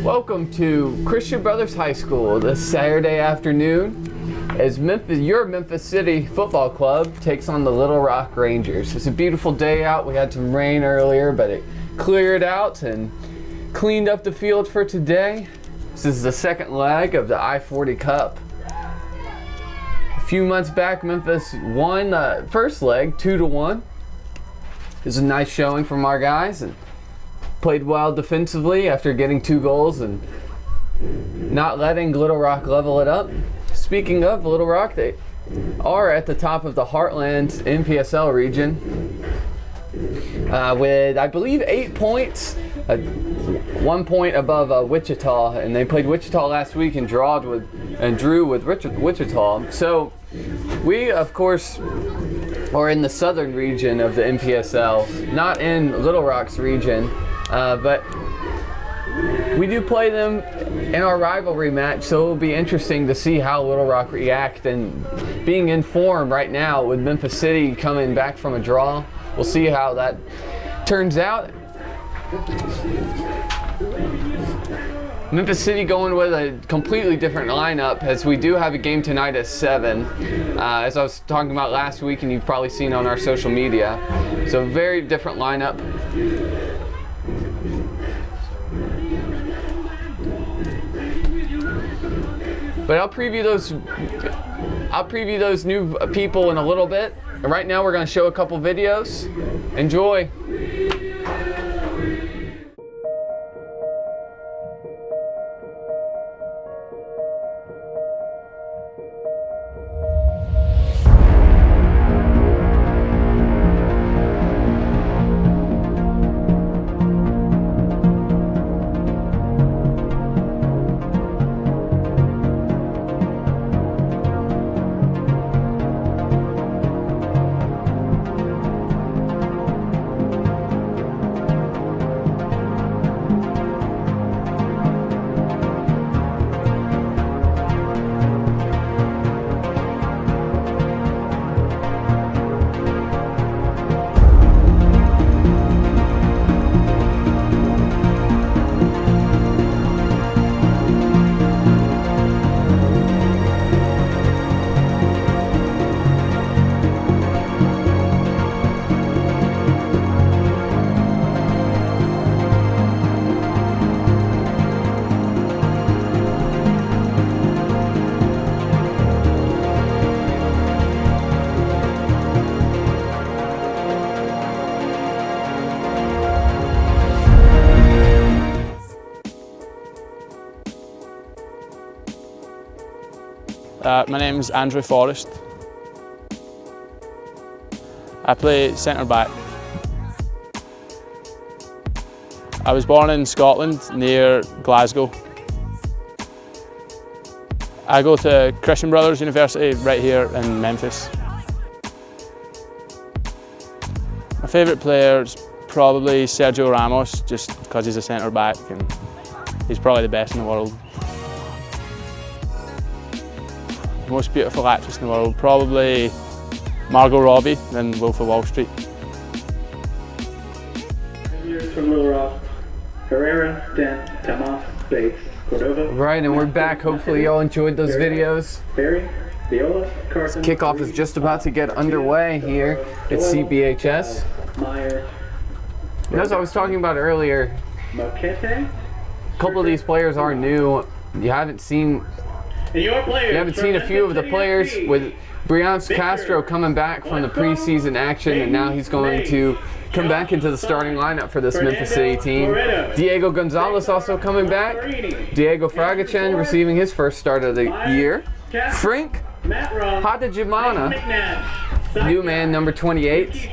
Welcome to Christian Brothers High School this Saturday afternoon as your Memphis City Football Club takes on the Little Rock Rangers. It's a beautiful day out. We had some rain earlier, but it cleared out and cleaned up the field for today. This is the second leg of the I-40 Cup. A few months back, Memphis won the first leg 2-1. It was a nice showing from our guys and played well defensively after getting 2 goals and not letting Little Rock level it up. Speaking of Little Rock, they are at the top of the Heartland NPSL region with, I believe, 8 points, 1 point above Wichita, and they played Wichita last week and drew with Wichita. So we, of course, are in the southern region of the NPSL, not in Little Rock's region. But we do play them in our rivalry match, so it'll be interesting to see how Little Rock react. And being in form right now with Memphis City coming back from a draw, we'll see how that turns out. Memphis City going with a completely different lineup, as we do have a game tonight at 7, as I was talking about last week and you've probably seen on our social media. So very different lineup. But I'll preview those new people in a little bit. And right now we're going to show a couple videos. Enjoy. My name's Andrew Forrest. I play centre back. I was born in Scotland near Glasgow. I go to Christian Brothers University right here in Memphis. My favourite player is probably Sergio Ramos, just because he's a centre back and he's probably the best in the world. Most beautiful actress in the world, probably Margot Robbie in Wolf of Wall Street. From Little Rock, Herrera, Dent, Tomas, Bates, Cordova. Right, and we're back. Hopefully y'all enjoyed those videos. Barry, Viola, Carson. Kickoff is just about to get underway here at CBHS. Meyer. And as I was talking about earlier, Moquete. a couple of these players are new. You haven't seen a few of the players, with Brianz Castro coming back from the preseason action, and now he's going to come back into the starting lineup for this Memphis City team. Diego Gonzalez also coming back. Diego Fragachan receiving his first start of the year. Frank Hadajimana, new man, number 28.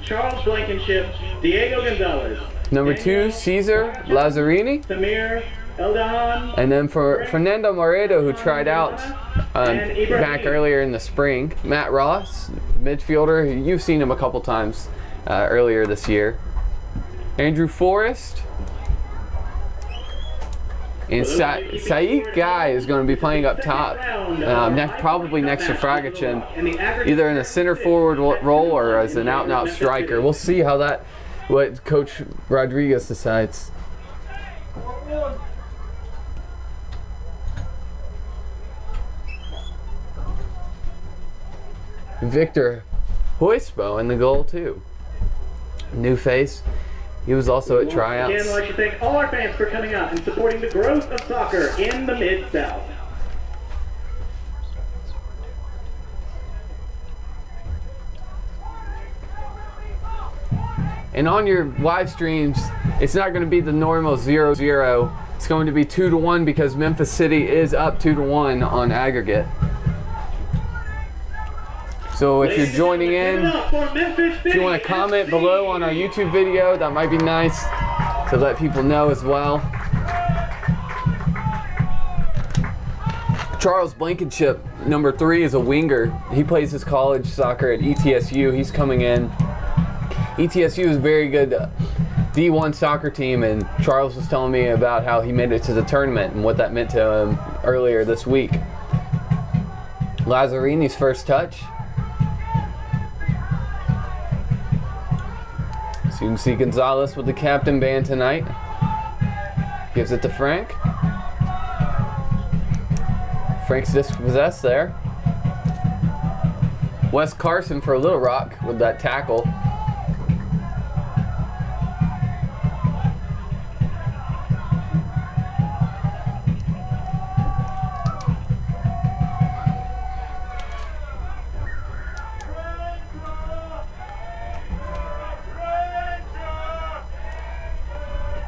Charles Blankenship, Diego Gonzalez. Number 2, Cesar Lazzarini. Samir Eldahan. And then for Fernando Moreto, who tried out back earlier in the spring, Matt Ross, midfielder. You've seen him a couple times earlier this year. Andrew Forrest. And Saik Guy is going to be playing up top, probably next to Fragachan, either in a center forward role or as an out-and-out striker. We'll see what Coach Rodriguez decides. Victor Hoisbo in the goal too. New face. He was also at tryouts. Again, I'd like to thank all our fans for coming out and supporting the growth of soccer in the Mid-South. And on your live streams, it's not going to be the normal 0-0. It's going to be 2-1 because Memphis City is up 2-1 on aggregate. So if you're joining in, if you want to comment below on our YouTube video, that might be nice to let people know as well. Charles Blankenship, number 3, is a winger. He plays his college soccer at ETSU. He's coming in. ETSU is a very good D1 soccer team, and Charles was telling me about how he made it to the tournament and what that meant to him earlier this week. Lazarini's first touch. So you can see Gonzalez with the captain band tonight. Gives it to Frank. Frank's dispossessed there. Wes Carson for Little Rock with that tackle.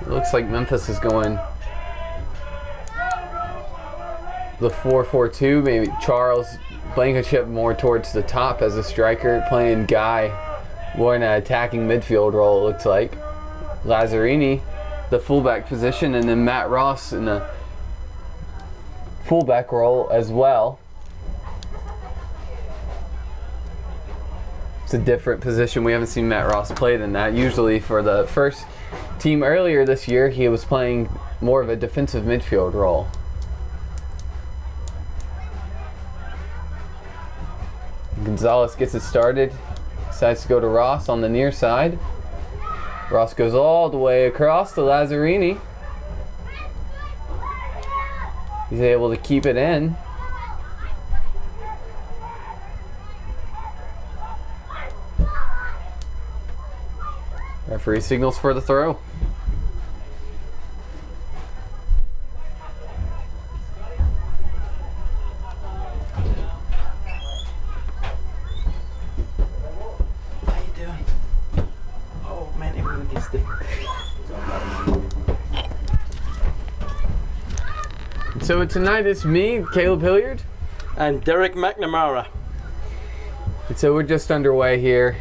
Looks like Memphis is going the 4-4-2. Maybe Charles Blankenship more towards the top as a striker, playing Guy more in an attacking midfield role, it looks like. Lazzarini, the fullback position, and then Matt Ross in the fullback role as well. It's a different position. We haven't seen Matt Ross played in that. Usually for the first team earlier this year, he was playing more of a defensive midfield role. Gonzalez gets it started, decides to go to Ross on the near side. Ross goes all the way across to Lazzarini. He's able to keep it in. Referee signals for the throw. How you doing? Oh man, everyone gets the. So tonight it's me, Caleb Hilliard. And Derek McNamara. And so we're just underway here.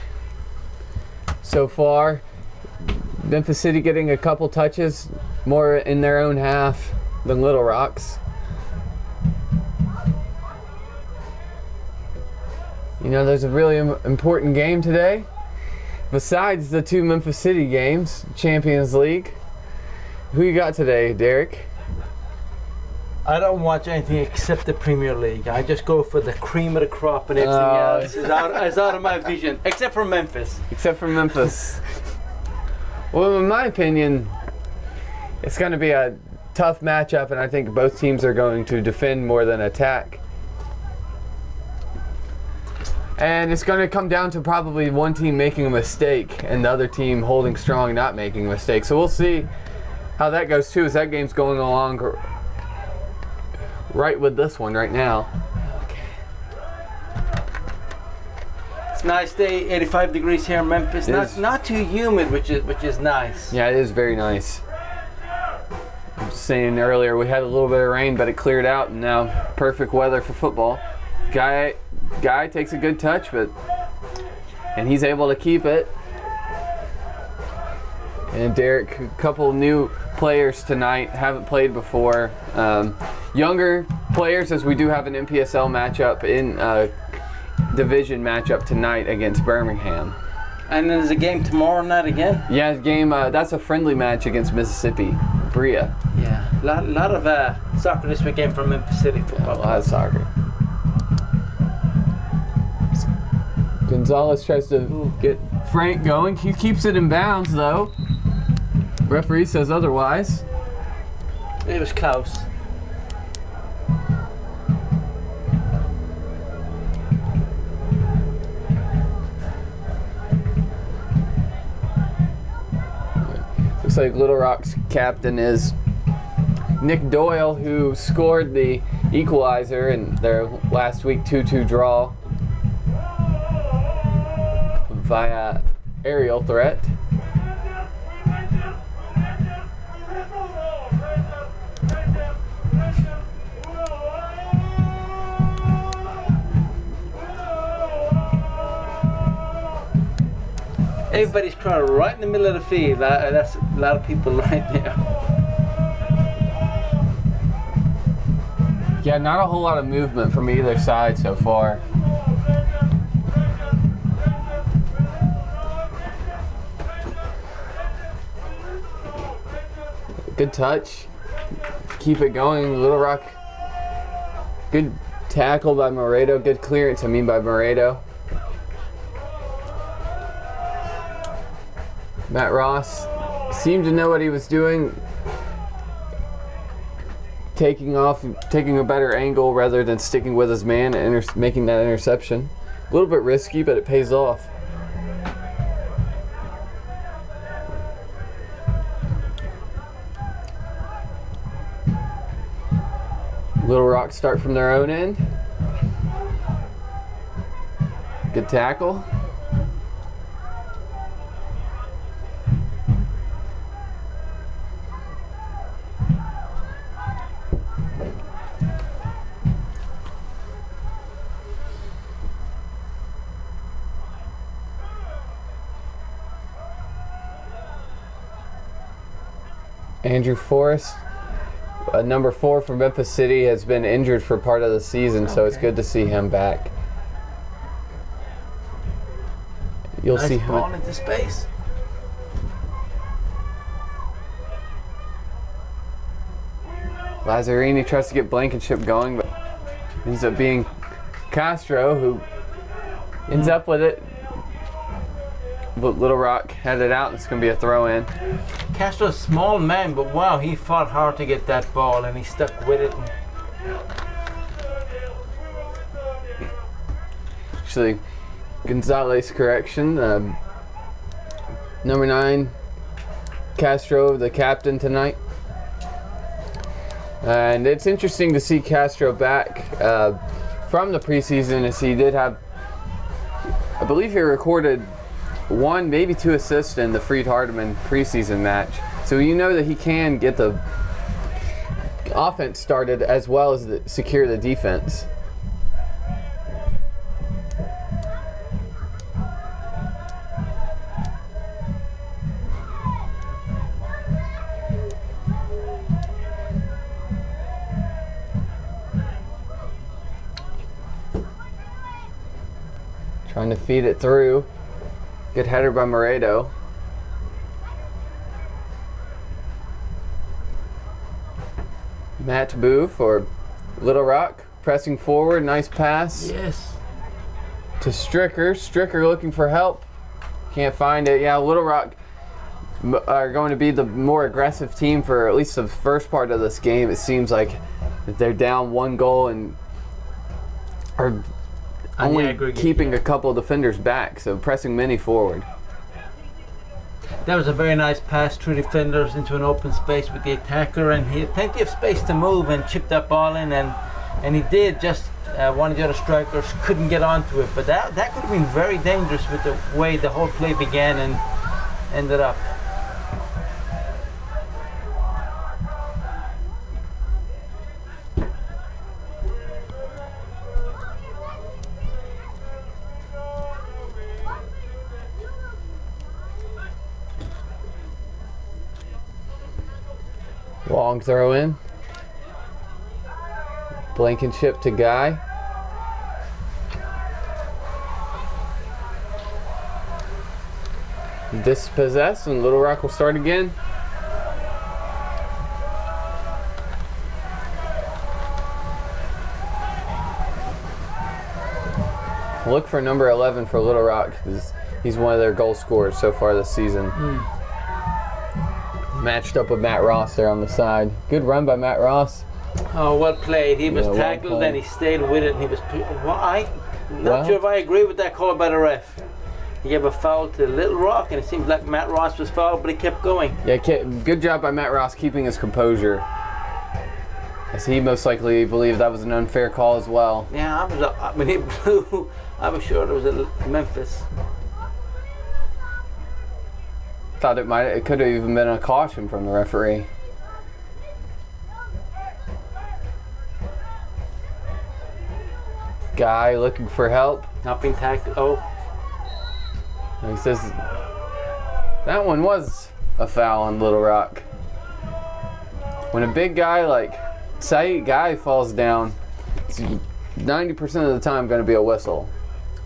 So far, Memphis City getting a couple touches, more in their own half than Little Rock's. You know, there's a really important game today. Besides the 2 Memphis City games, Champions League. Who you got today, Derek? I don't watch anything except the Premier League. I just go for the cream of the crop, and everything else is out of my vision, except for Memphis. Except for Memphis. Well, in my opinion, it's going to be a tough matchup, and I think both teams are going to defend more than attack. And it's going to come down to probably one team making a mistake and the other team holding strong, not making a mistake. So we'll see how that goes too, as that game's going along right with this one right now. It's a nice day, 85 degrees here in Memphis. Not too humid, which is nice. Yeah, it is very nice. I was saying earlier we had a little bit of rain, but it cleared out, and now perfect weather for football. Guy takes a good touch, and he's able to keep it. And Derek, a couple new players tonight, haven't played before. Younger players, as we do have an MPSL matchup in division matchup tonight against Birmingham. And there's a game tomorrow night again? Yeah, game. That's a friendly match against Mississippi, Bria. Yeah, a lot of soccer this weekend from Memphis City football. Yeah, a lot of soccer. Gonzalez tries to get Frank going. He keeps it in bounds, though. Referee says otherwise. It was close. Looks like Little Rock's captain is Nick Doyle, who scored the equalizer in their last week 2-2 draw via aerial threat. Everybody's crying right in the middle of the field. That's a lot of people right there. Yeah, not a whole lot of movement from either side so far. Good touch. Keep it going, Little Rock. Good tackle by Moreto. Good clearance, by Moreto. Matt Ross seemed to know what he was doing. Taking a better angle rather than sticking with his man and making that interception. A little bit risky, but it pays off. Little Rock start from their own end. Good tackle. Andrew Forrest, number 4 from Memphis City, has been injured for part of the season, so it's good to see him back. You'll nice see ball him. into space. Lazzarini tries to get Blankenship going, but ends up being Castro who ends up with it. But Little Rock had it out. It's going to be a throw in. Castro's a small man, but wow, he fought hard to get that ball and he stuck with it. Actually, Gonzalez correction. Number 9, Castro, the captain tonight. And it's interesting to see Castro back from the preseason, as he did have, I believe he recorded 1, maybe 2 assists in the Freed Hardeman preseason match. So you know that he can get the offense started as well as secure the defense. Trying to feed it through. Good header by Moreto. Matt Boo for Little Rock, pressing forward, nice pass. Yes. To Stricker. Stricker looking for help. Can't find it. Yeah, Little Rock are going to be the more aggressive team for at least the first part of this game. It seems like they're down 1 goal and are only keeping a couple of defenders back, so pressing many forward. That was a very nice pass through defenders into an open space with the attacker, and he had plenty of space to move and chip that ball in, and he did. Just one of the other strikers couldn't get onto it, but that could have been very dangerous with the way the whole play began and ended up. Long throw in. Blankenship to Guy. Dispossessed, and Little Rock will start again. Look for number 11 for Little Rock, because he's one of their goal scorers so far this season. Matched up with Matt Ross there on the side. Good run by Matt Ross. Oh, well played. He was Yeah, well tackled played. and he stayed with it, and he was. I'm not Well- sure if I agree with that call by the ref. He gave a foul to Little Rock, and it seemed like Matt Ross was fouled, but he kept going. Yeah, good job by Matt Ross keeping his composure, as he most likely believed that was an unfair call as well. Yeah, when it blew, I was sure it was a Memphis. Thought it could have even been a caution from the referee. Guy looking for help. Not being tackled. Oh, And he says that one was a foul on Little Rock. When a big guy like Saeed Guy falls down, it's 90% of the time going to be a whistle.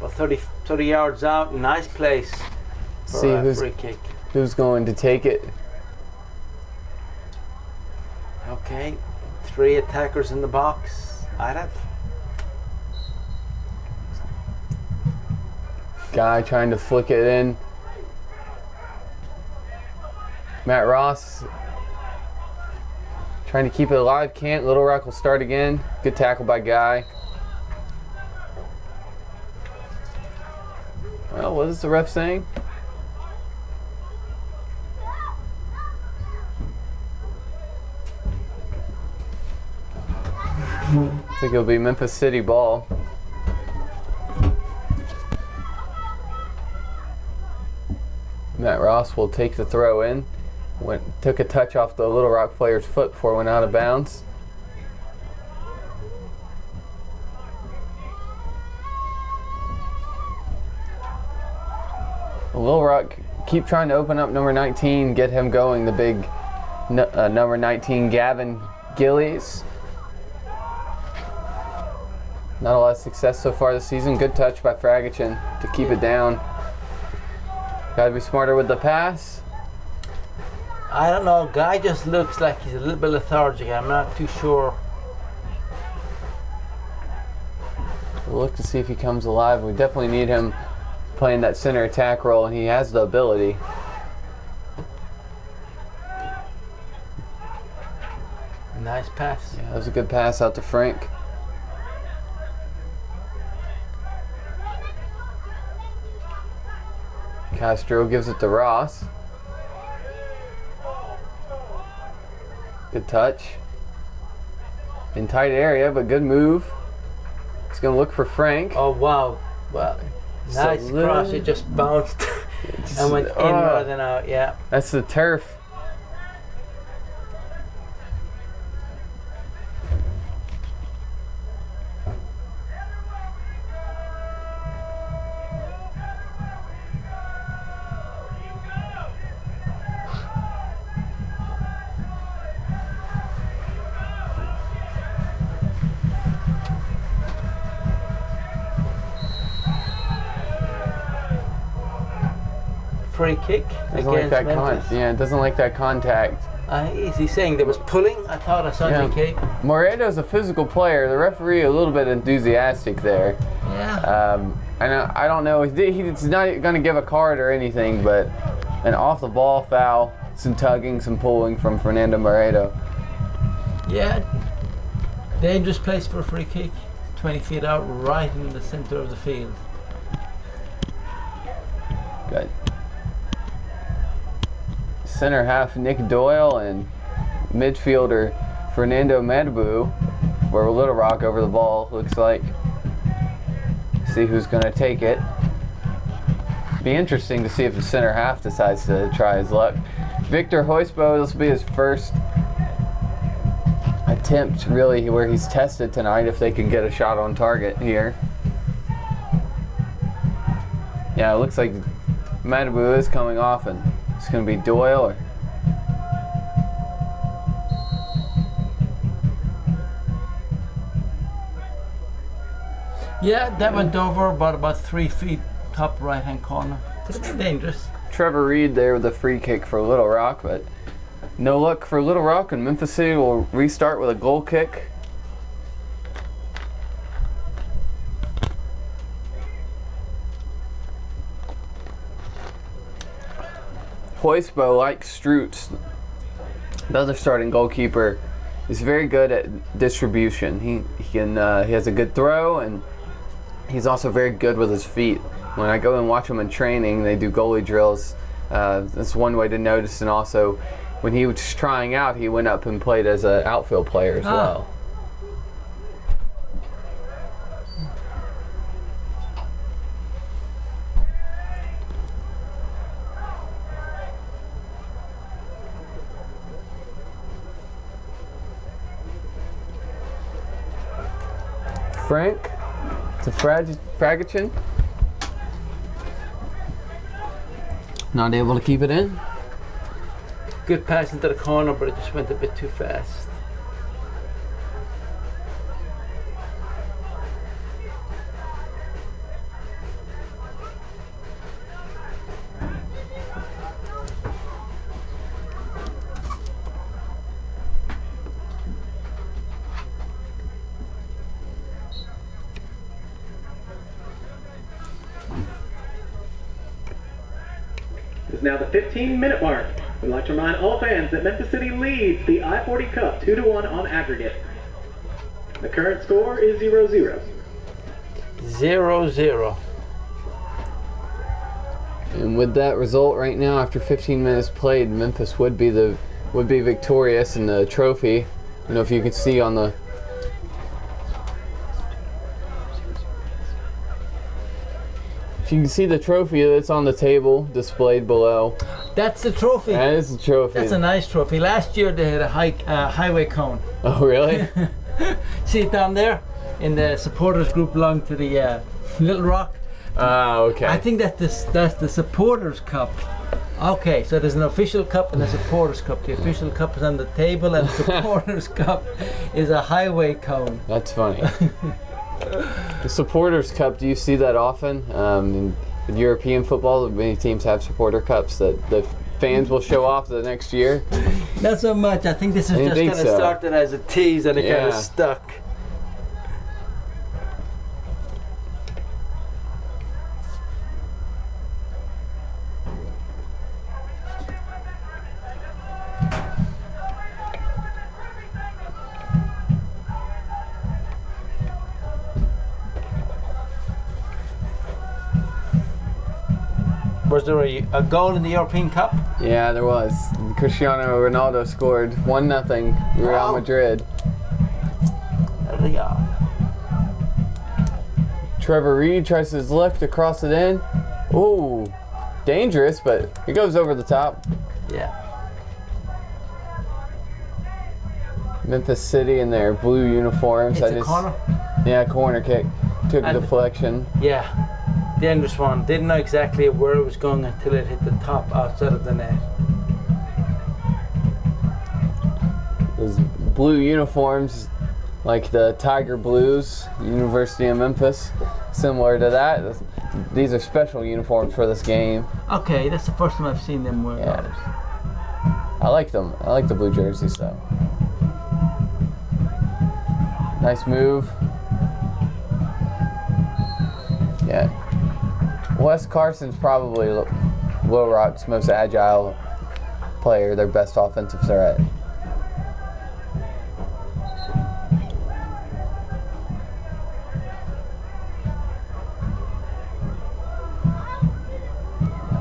well, 30 yards out, nice place for See a free kick. who's going to take it. Okay, 3 attackers in the box. I'd Guy trying to flick it in. Matt Ross trying to keep it alive. Can't. Little Rock will start again. Good tackle by Guy. Well, what is the ref saying? I think it'll be Memphis City ball. Matt Ross will take the throw in. Took a touch off the Little Rock player's foot before it went out of bounds. Little Rock keep trying to open up number 19, get him going, the big number 19 Gavin Gillies. Not a lot of success so far this season. Good touch by Fragichin to keep it down. Gotta be smarter with the pass. I don't know. Guy just looks like he's a little bit lethargic. I'm not too sure. We'll look to see if he comes alive. We definitely need him playing that center attack role, and he has the ability. Nice pass. Yeah, that was a good pass out to Frank. Castro gives it to Ross. Good touch. In tight area, but good move. He's going to look for Frank. Oh, wow. Well, nice cross. It just bounced and went in rather than out. Yeah. That's the turf. Free kick Doesn't like against that Memphis. it doesn't like that contact. Is he saying there was pulling? I thought I saw DK. Moreto's a physical player. The referee a little bit enthusiastic there. Yeah. I don't know. He's not going to give a card or anything, but an off-the-ball foul, some tugging, some pulling from Fernando Moreto. Yeah. Dangerous place for a free kick. 20 feet out, right in the center of the field. Good. Center half Nick Doyle and midfielder Fernando Madabu for Little Rock over the ball, looks like. See who's going to take it. Be interesting to see if the center half decides to try his luck. Victor Hoisbo, this will be his first attempt really where he's tested tonight, if they can get a shot on target here. Yeah, it looks like Madabu is coming off, and it's going to be Doyle. Yeah, that went over about 3 feet, top right hand corner. Could have been dangerous. Trevor Reed there with a free kick for Little Rock, but no luck for Little Rock, and Memphis City will restart with a goal kick. Hoisbo, like Strutz, The other starting goalkeeper is very good at distribution. He has a good throw, and he's also very good with his feet. When I go and watch him in training, they do goalie drills. That's one way to notice, and also when he was trying out, he went up and played as an outfield player as well. Frank to Fragichin. Not able to keep it in. Good pass into the corner, but it just went a bit too fast. It's now the 15-minute mark. We'd like to remind all fans that Memphis City leads the I-40 Cup 2-1 on aggregate. The current score is 0-0. 0-0. And with that result right now, after 15 minutes played, Memphis would be victorious in the trophy. I don't know if you can see on the. If you can see the trophy that's on the table displayed below. That's the trophy. That is the trophy. That's a nice trophy. Last year they had a highway cone. Oh, really? See it down there? In the supporters group belonging to the Little Rock. Oh, okay. I think that's the supporters cup. Okay, so there's an official cup and a supporters cup. The official cup is on the table, and the supporters cup is a highway cone. That's funny. The supporters cup, do you see that often? In European football, many teams have supporter cups that the fans will show off the next year. Not so much. I think this is just kind of started as a tease, and it kind of stuck. Was there a goal in the European Cup? Yeah, there was. Cristiano Ronaldo scored 1-0 Real Madrid. There they are. Trevor Reed tries his luck to cross it in. Ooh, dangerous, but it goes over the top. Yeah. Memphis City in their blue uniforms. It's a corner? Yeah, corner kick. Took a deflection. Yeah. The English one didn't know exactly where it was going until it hit the top outside of the net. Those blue uniforms, like the Tiger Blues, University of Memphis, similar to that. These are special uniforms for this game. Okay, that's the first time I've seen them wear those. I like them. I like the blue jerseys though. Nice move. Yeah. Wes Carson's probably Little Rock's most agile player, their best offensive threat.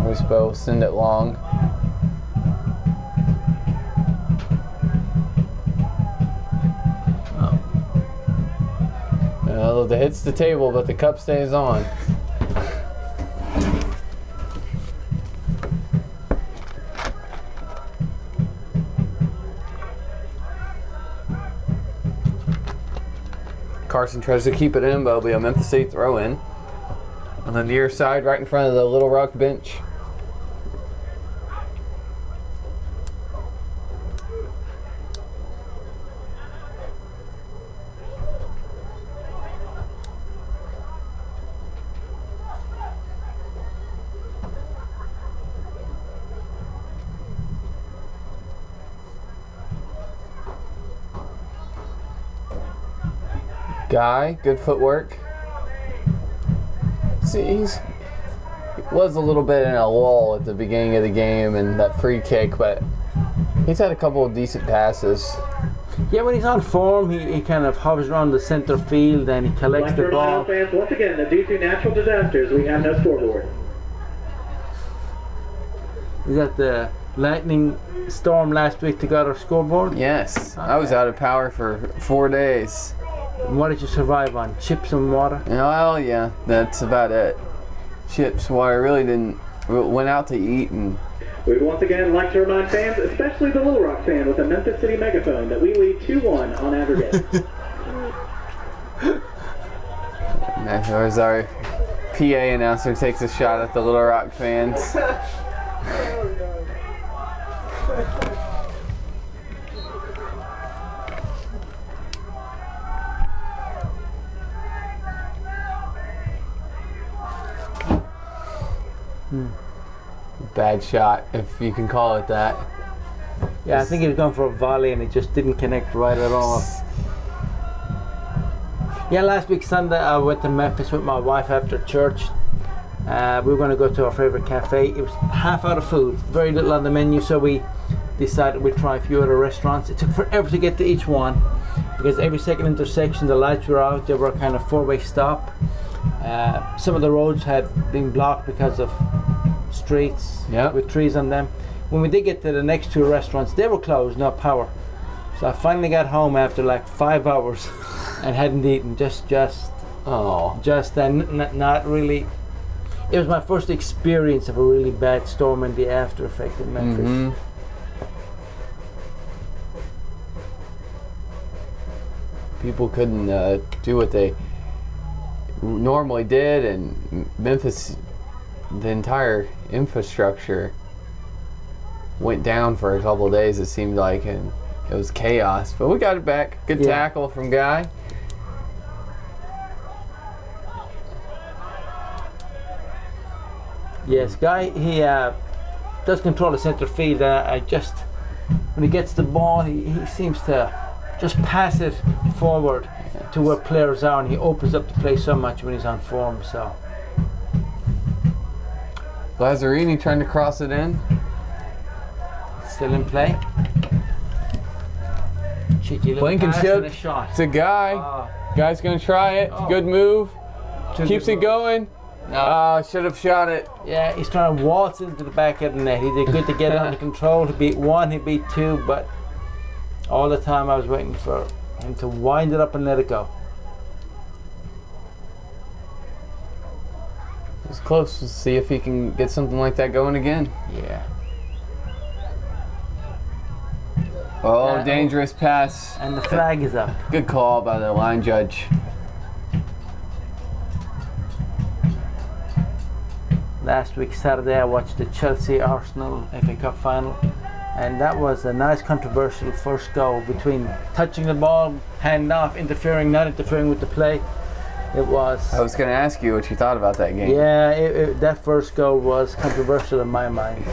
Wispo will send it long. Well, the hit's the table, but the cup stays on. Carson tries to keep it in, but it'll be a Memphis City throw in. On the near side, right in front of the Little Rock bench. Guy, good footwork. See, he was a little bit in a lull at the beginning of the game and that free kick, but He's had a couple of decent passes. Yeah, when he's on form, he kind of hovers around the center field and he collects the ball. Fans, once again, that due to natural disasters, we have no scoreboard. Is that the lightning storm last week that got our scoreboard? Yes, I was out of power for 4 days. And what did you survive on? Chips and water? Well, yeah, that's about it. Chips, water, really didn't. Went out to eat and. We would once again like to remind fans, especially the Little Rock fan with a Memphis City megaphone, that we lead 2-1 on aggregate. There's our PA announcer takes a shot at the Little Rock fans. Bad shot, if you can call it that. Yeah, I think he was going for a volley and it just didn't connect right at all. Yeah, last week Sunday I went to Memphis with my wife after church. We were going to go to our favorite cafe. It was half out of food, very little on the menu, so we decided we'd try a few other restaurants. It took forever to get to each one because every second intersection the lights were out. They were a kind of four-way stop. Some of the roads had been blocked because of streets with trees on them. When we did get to the next two restaurants, they were closed, no power. So I finally got home after like 5 hours and hadn't eaten. Not really. It was my first experience of a really bad storm and the after effect in Memphis. Mm-hmm. People couldn't do what they normally did, and Memphis, the entire infrastructure went down for a couple of days, it seemed like, and it was chaos. But we got it back. Good tackle from Guy. Yes, Guy, he does control the center field. When he gets the ball, he seems to just pass it forward to where players are, and he opens up the play so much when he's on form. So Lazzarini trying to cross it in. Still in play. Cheeky little pass and a shot. It's a Guy. Guy's going to try it. Good move. Keeps it going. No. Should have shot it. Yeah, he's trying to waltz into the back of the net. He did good to get it under control. He beat one, he beat two, but all the time I was waiting for him to wind it up and let it go. It's close to see if he can get something like that going again. Yeah. Oh, dangerous pass. And the flag is up. Good call by the line judge. Last week, Saturday, I watched the Chelsea-Arsenal FA Cup final, and that was a nice controversial first goal between touching the ball, hand off, interfering, not interfering with the play. It was. I was going to ask you what you thought about that game. Yeah, that first goal was controversial in my mind.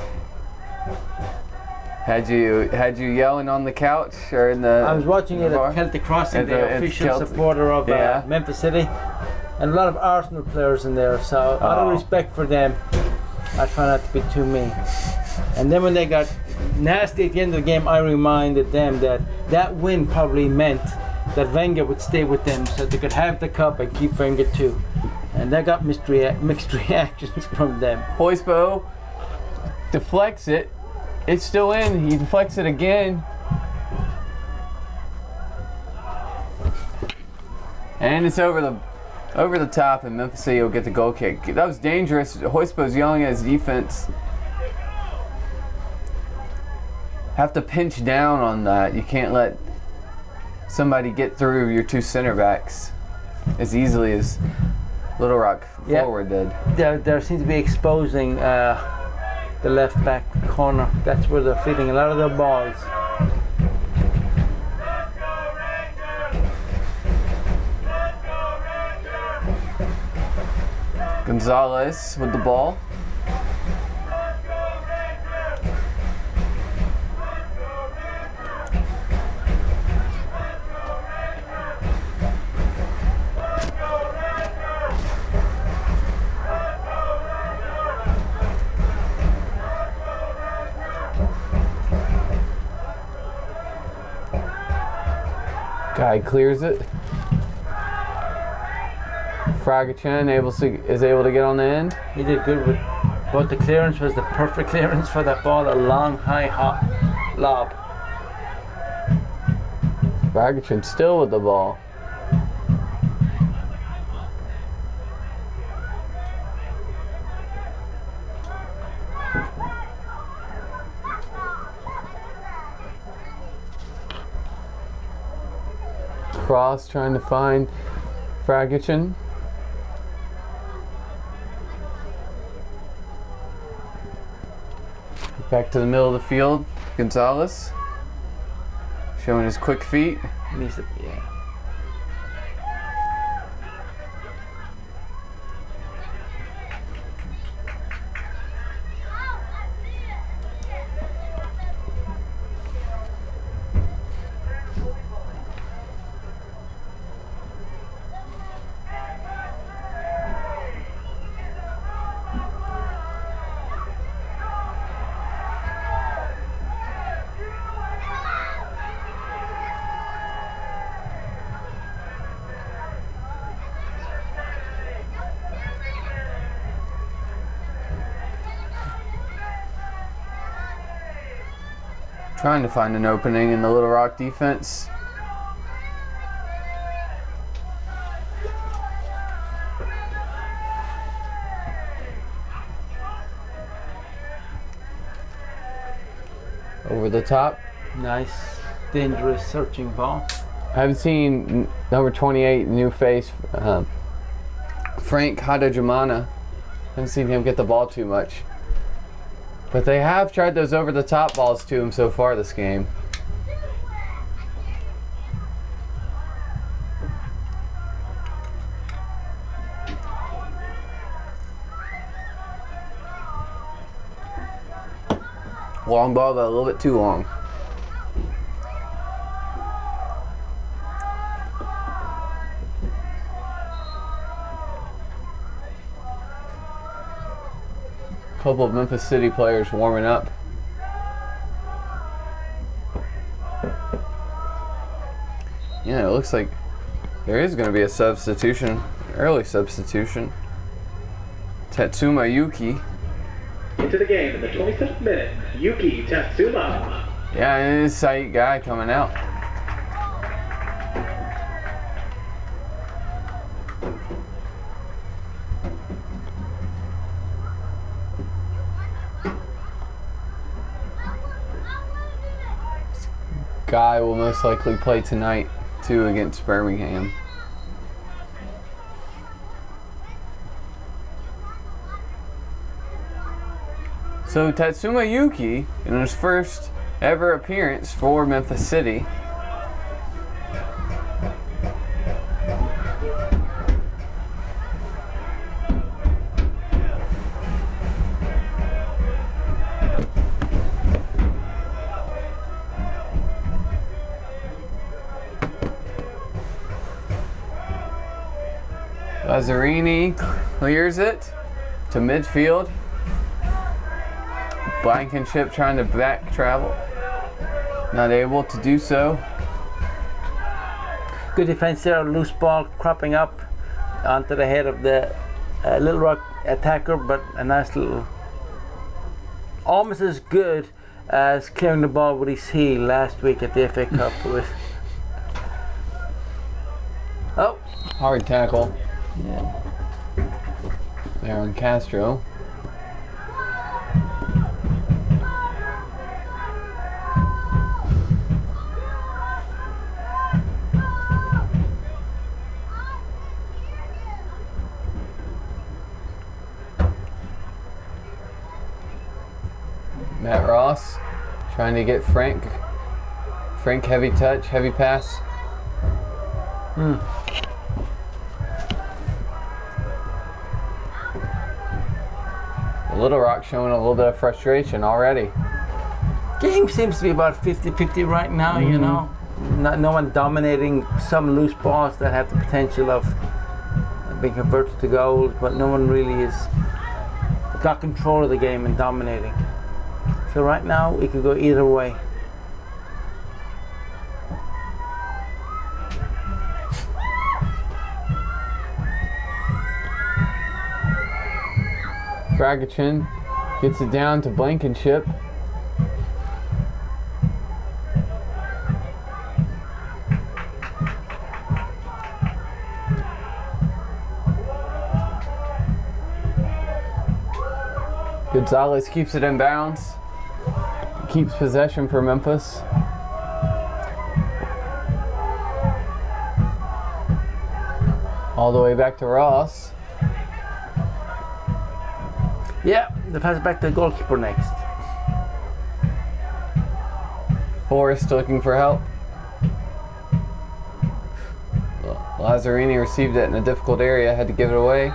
Had you yelling on the couch or in the? I was watching it bar? at Celtic Crossing, the official supporter of Memphis City, and a lot of Arsenal players in there. So out of respect for them, I try not to be too mean. And then when they got nasty at the end of the game, I reminded them that win probably meant that Wenger would stay with them so they could have the cup and keep Wenger too. And that got mixed reactions from them. Hoisbo deflects it. It's still in. He deflects it again. And it's over the top, and Memphis City will get the goal kick. That was dangerous. Hoisbo's yelling at his defense. Have to pinch down on that. You can't let somebody get through your two center backs as easily as Little Rock forward did. There seems to be exposing the left back corner. That's where they're feeding a lot of their balls. Gonzalez with the ball. Guy clears it. Fragachen is able to get on the end. He did good with both. The clearance was the perfect clearance for that ball, a long, high, hot lob. Fragachen still with the ball. Cross trying to find Fragachen. Back to the middle of the field. Gonzalez showing his quick feet. Yeah. Trying to find an opening in the Little Rock defense. Over the top. Nice, dangerous, searching ball. I haven't seen number 28, new face, Frank Hadajimana. Haven't seen him get the ball too much. But they have tried those over-the-top balls to him so far this game. Long ball, but a little bit too long. Couple of Memphis City players warming up. Yeah, it looks like there is going to be a substitution, early substitution. Tatsuma Yuki. Into the game in the 27th minute, Yuki Tatsuma. Yeah, and it's a sight guy coming out. Guy will most likely play tonight too against Birmingham. So Tatsuma Yuki, in his first ever appearance for Memphis City, Lazzarini clears it to midfield. Blankenship trying to back travel. Not able to do so. Good defense there, loose ball cropping up onto the head of the Little Rock attacker, but a nice little, almost as good as clearing the ball with his heel last week at the FA Cup. Oh, Hard tackle yeah. there on Castro. Matt Ross trying to get Frank. Frank, heavy touch, heavy pass. Little Rock showing a little bit of frustration already. Game seems to be about 50-50 right now, you know. No one dominating, some loose balls that have the potential of being converted to goals, but no one really has got control of the game and dominating. So right now it could go either way. Fragachin gets it down to Blankenship. Gonzalez keeps it in bounds. Keeps possession for Memphis. All the way back to Ross. Yeah, they pass it back to the goalkeeper next. Forrest looking for help. Lazzarini received it in a difficult area, had to give it away.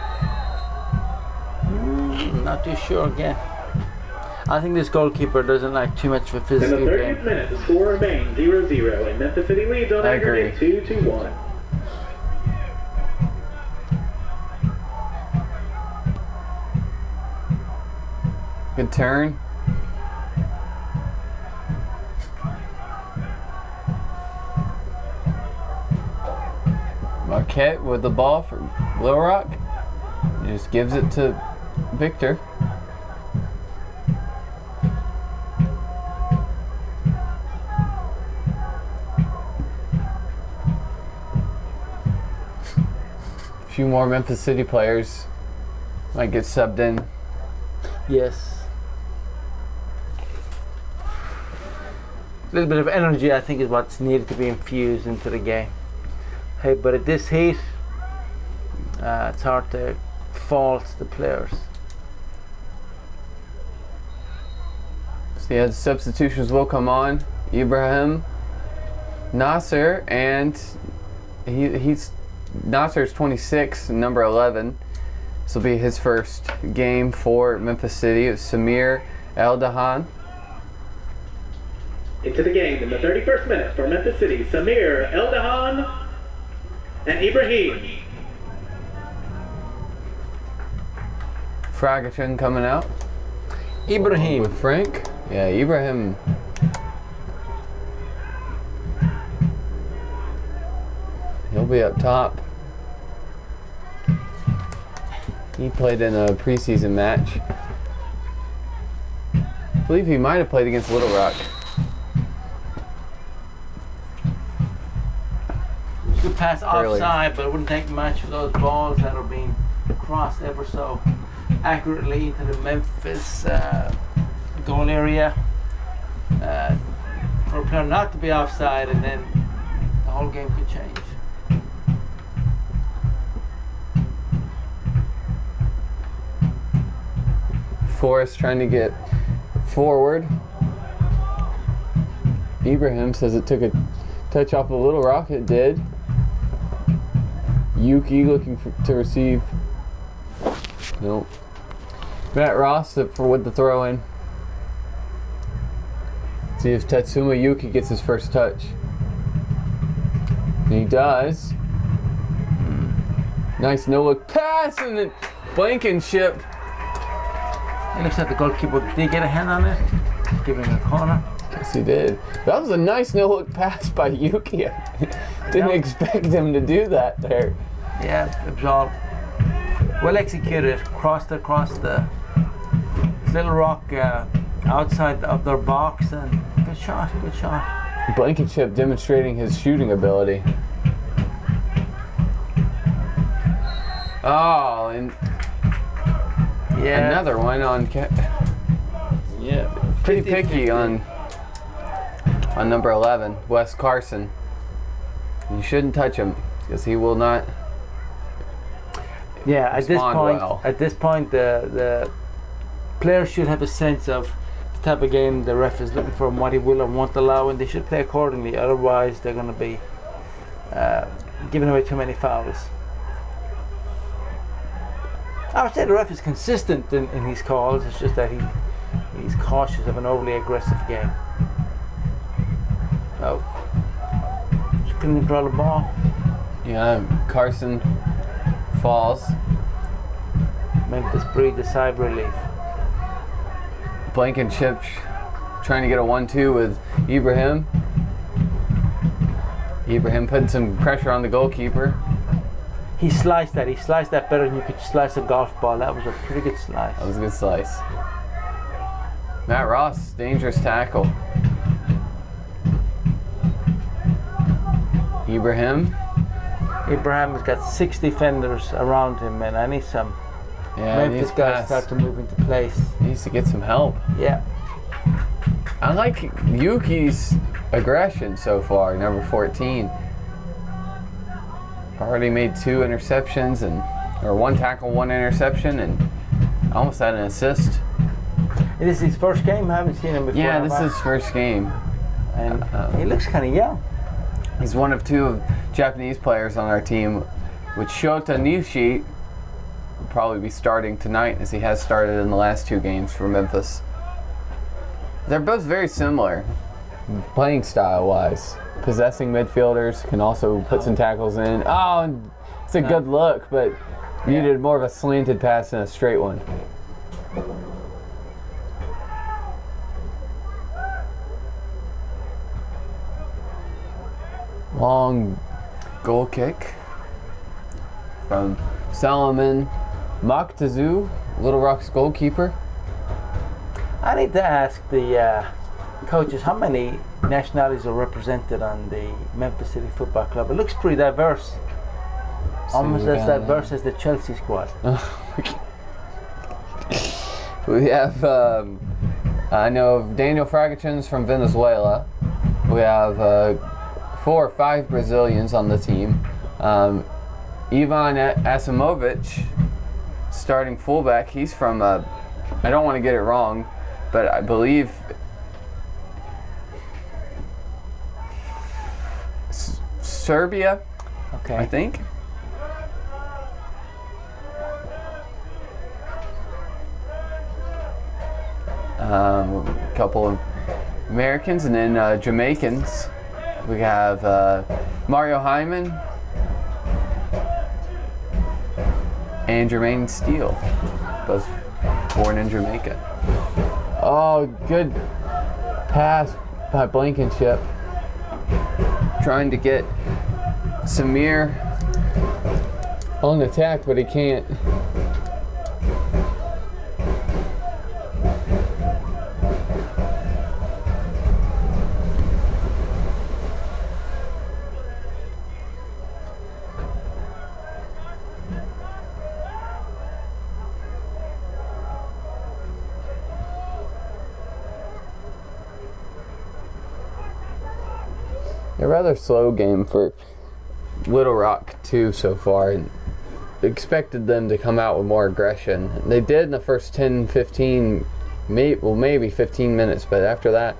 Not too sure again. I think this goalkeeper doesn't like too much of a In physical the 30th game. minute, the score remains 0-0, and Memphis City leads on I agree. aggregate 2-1. Good turn. Marquette with the ball for Little Rock. He just gives it to Victor. A few more Memphis City players might get subbed in. Yes. A little bit of energy, I think, is what's needed to be infused into the game. Hey, but at this heat, it's hard to fault the players. So yeah, the substitutions will come on. Ibrahim, Nasser, and he's Nasser's 26, number 11. This will be his first game for Memphis City. It's Samir El-Dahan. Into the game in the 31st minute for Memphis City, Samir El-Dahan and Ibrahim. Fragachin coming out Ibrahim. with Frank. Yeah, Ibrahim. He'll be up top. He played in a preseason match. I believe he might have played against Little Rock. Good pass Early. offside, but it wouldn't take much for those balls that are being crossed ever so accurately into the Memphis goal area. For a player not to be offside, and then the whole game could change. Forrest trying to get forward. Ibrahim says it took a touch off of Little Rock. It did. Yuki looking to receive. Nope. Matt Ross with the throw in. See if Tatsuma Yuki gets his first touch. And he does. Nice no-look pass, and then Blankenship. It looks like the goalkeeper did get a hand on it, giving a corner. Yes, he did. That was a nice no-look pass by Yuki. Didn't expect him to do that there. Yeah, it was all well executed. Crossed across the Little Rock outside of their box, and good shot, good shot. Blankenship demonstrating his shooting ability. Oh, and Yeah, another one on. Yeah, pretty 50-50. picky on number 11, Wes Carson. You shouldn't touch him because he will not. Yeah, at this respond point, well. the players should have a sense of the type of game the ref is looking for and what he will and won't allow, and they should play accordingly. Otherwise, they're going to be giving away too many fouls. I would say the ref is consistent in his calls. It's just that he's cautious of an overly aggressive game. Oh, just couldn't control the ball. Yeah, Carson falls. Memphis breathed a sigh of relief. Blankenship trying to get a 1-2 with Ibrahim. Ibrahim putting some pressure on the goalkeeper. he sliced that. He sliced that better than you could slice a golf ball. That was a pretty good slice. That was a good slice. Matt Ross, dangerous tackle. Ibrahim Abraham has got 6 defenders around him, and I need some Memphis guys start to move into place. Needs to get some help. Yeah. I like Yuki's aggression so far, number 14. Already made 2 interceptions, or 1 tackle, 1 interception, and almost had an assist. It is his first game. I haven't seen him before. Yeah, this is his first game. And he looks kind of young. He's one of 2 Japanese players on our team, which Shota Nishi will probably be starting tonight, as he has started in the last 2 games for Memphis. They're both very similar, playing style-wise. Possessing midfielders, can also put some tackles in. Oh, and it's a good look, but needed more of a slanted pass than a straight one. Long goal kick from Salomon Maktazu, Little Rock's goalkeeper. I need to ask the coaches how many nationalities are represented on the Memphis City Football Club. It looks pretty diverse. Almost as diverse as the Chelsea squad. We have, I know Daniel Fragachins from Venezuela. We have 4 or 5 Brazilians on the team. Ivan Asimovic, starting fullback, he's from, I don't want to get it wrong, but I believe Serbia, Okay. I think. A couple of Americans, and then Jamaicans. We have Mario Hyman and Jermaine Steele, both born in Jamaica. Oh, good pass by Blankenship. Trying to get Samir on attack, but he can't. A rather slow game for Little Rock too so far, and expected them to come out with more aggression. They did in the first 10, 15, maybe 15 minutes, but after that,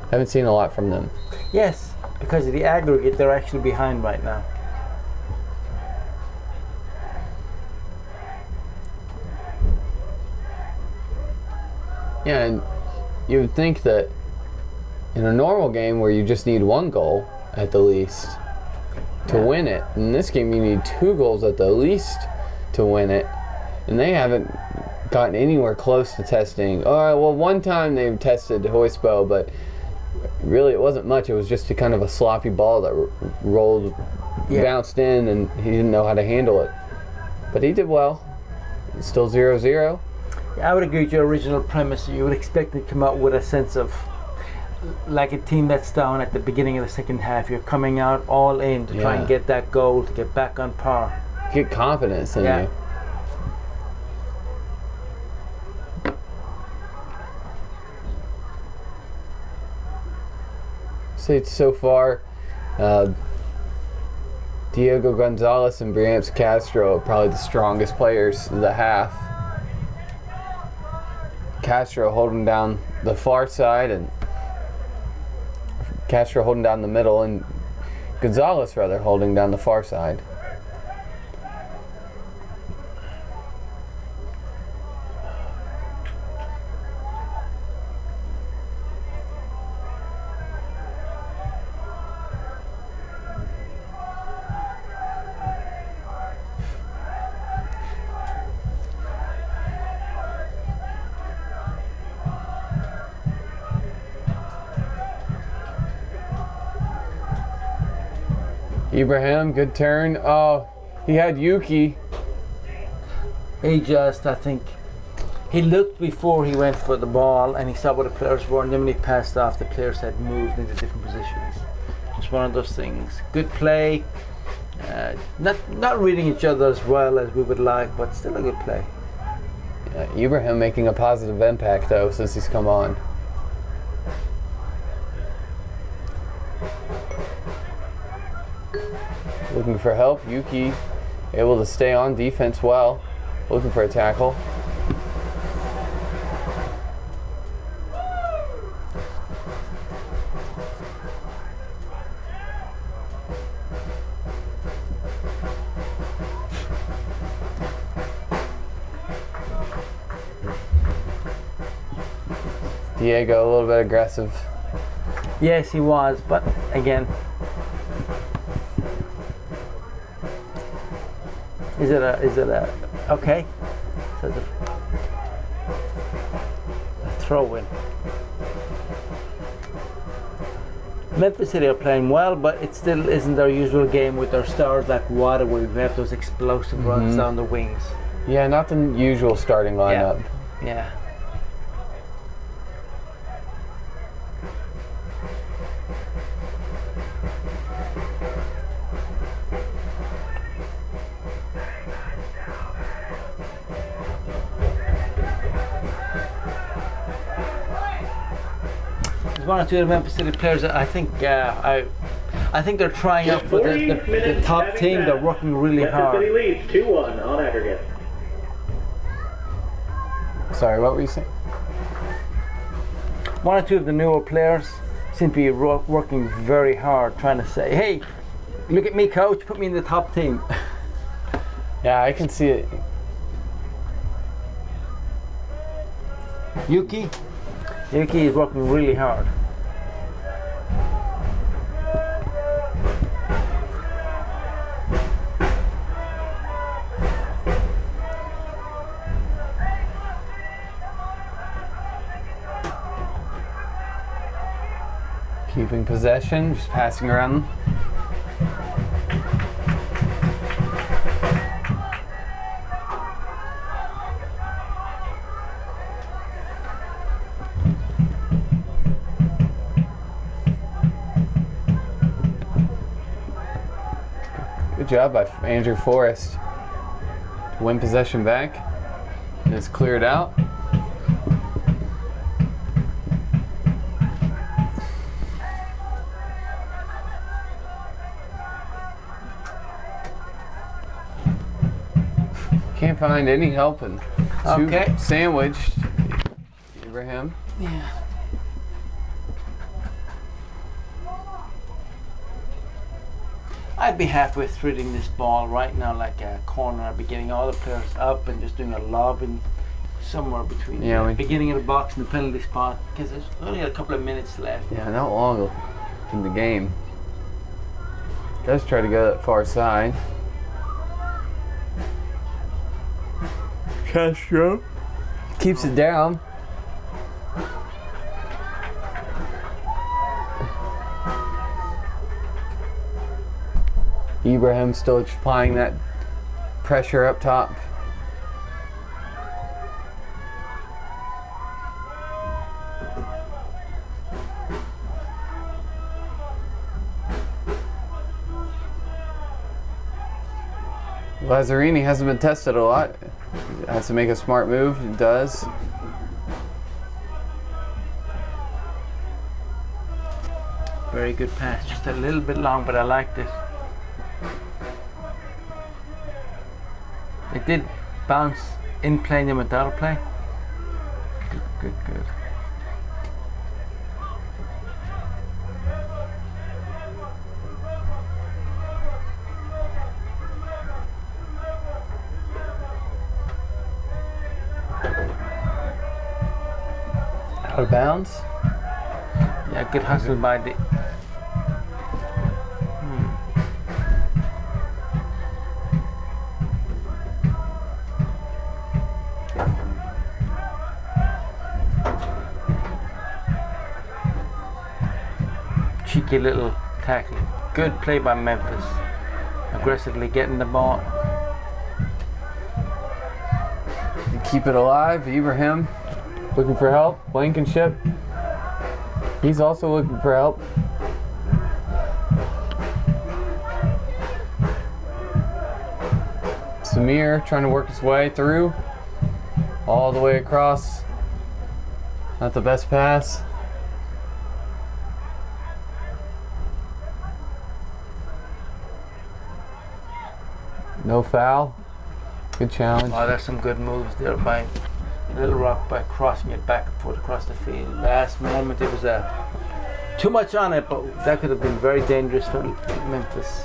I haven't seen a lot from them. Yes, because of the aggregate, they're actually behind right now. Yeah, and you would think that in a normal game where you just need 1 goal at the least to win it, in this game you need 2 goals at the least to win it, and they haven't gotten anywhere close to testing. Well, one time they tested Hoisbo, but really it wasn't much. It was just a kind of a sloppy ball that rolled, bounced in, and he didn't know how to handle it. But he did well. It's still 0-0. I would agree with your original premise. You would expect to come out with a sense of, like a team that's down at the beginning of the second half, you're coming out all in to try and get that goal, to get back on par. Get confidence in you. So far, Diego Gonzalez and Briamps Castro are probably the strongest players of the half. Castro holding down the far side, and Castro holding down the middle, and Gonzalez rather holding down the far side. Ibrahim, good turn. Oh, He had Yuki. He just, I think, he looked before he went for the ball and he saw where the players were, and then when he passed off, the players had moved into different positions. Just one of those things. Good play. Not reading each other as well as we would like, but still a good play. Ibrahim making a positive impact though since he's come on. Looking for help. Yuki able to stay on defense well. Looking for a tackle. Diego a little bit aggressive. Yes, he was, but again, is it a okay? So it's a throw-in. Memphis City are playing well, but it still isn't their usual game with their stars like Water, where we have those explosive runs down the wings. Yeah, not the usual starting lineup. Yeah. One or two of the Memphis City players that I think I think they're trying out for the top team. They're working really hard. Memphis City leads 2-1 on aggregate. Sorry, what were you saying? One or two of the newer players seem to be working very hard, trying to say, "Hey, look at me, coach. Put me in the top team." Yeah, I can see it. Yuki is working really hard. Keeping possession, just passing around. Good job by Andrew Forrest to win possession back. And it's cleared out. Can't find any helping. Okay. Sandwiched. Ibrahim. Yeah. I'd be happy with threading this ball right now like a corner. I'd be getting all the players up and just doing a lobbing somewhere between the beginning of the box and the penalty spot, because there's only a couple of minutes left. Yeah, not long in the game. Does try to go that far side. Castro keeps it down. Ibrahim still applying that pressure up top. Lazzarini hasn't been tested a lot. Has to make a smart move. It does. Very good pass. Just a little bit long, but I liked it. It did bounce in play and then went out of play. Good. Out of bounds. Yeah, good hustle by the. Cheeky little tackle. Good play by Memphis. aggressively getting the ball. Keep it alive. Ibrahim looking for help. Blankenship. He's also looking for help. Samir trying to work his way through. All the way across. Not the best pass. No foul. Good challenge. Oh, there's some good moves there by Little Rock by crossing it back and forth across the field. Last moment it was too much on it, but that could have been very dangerous for Memphis.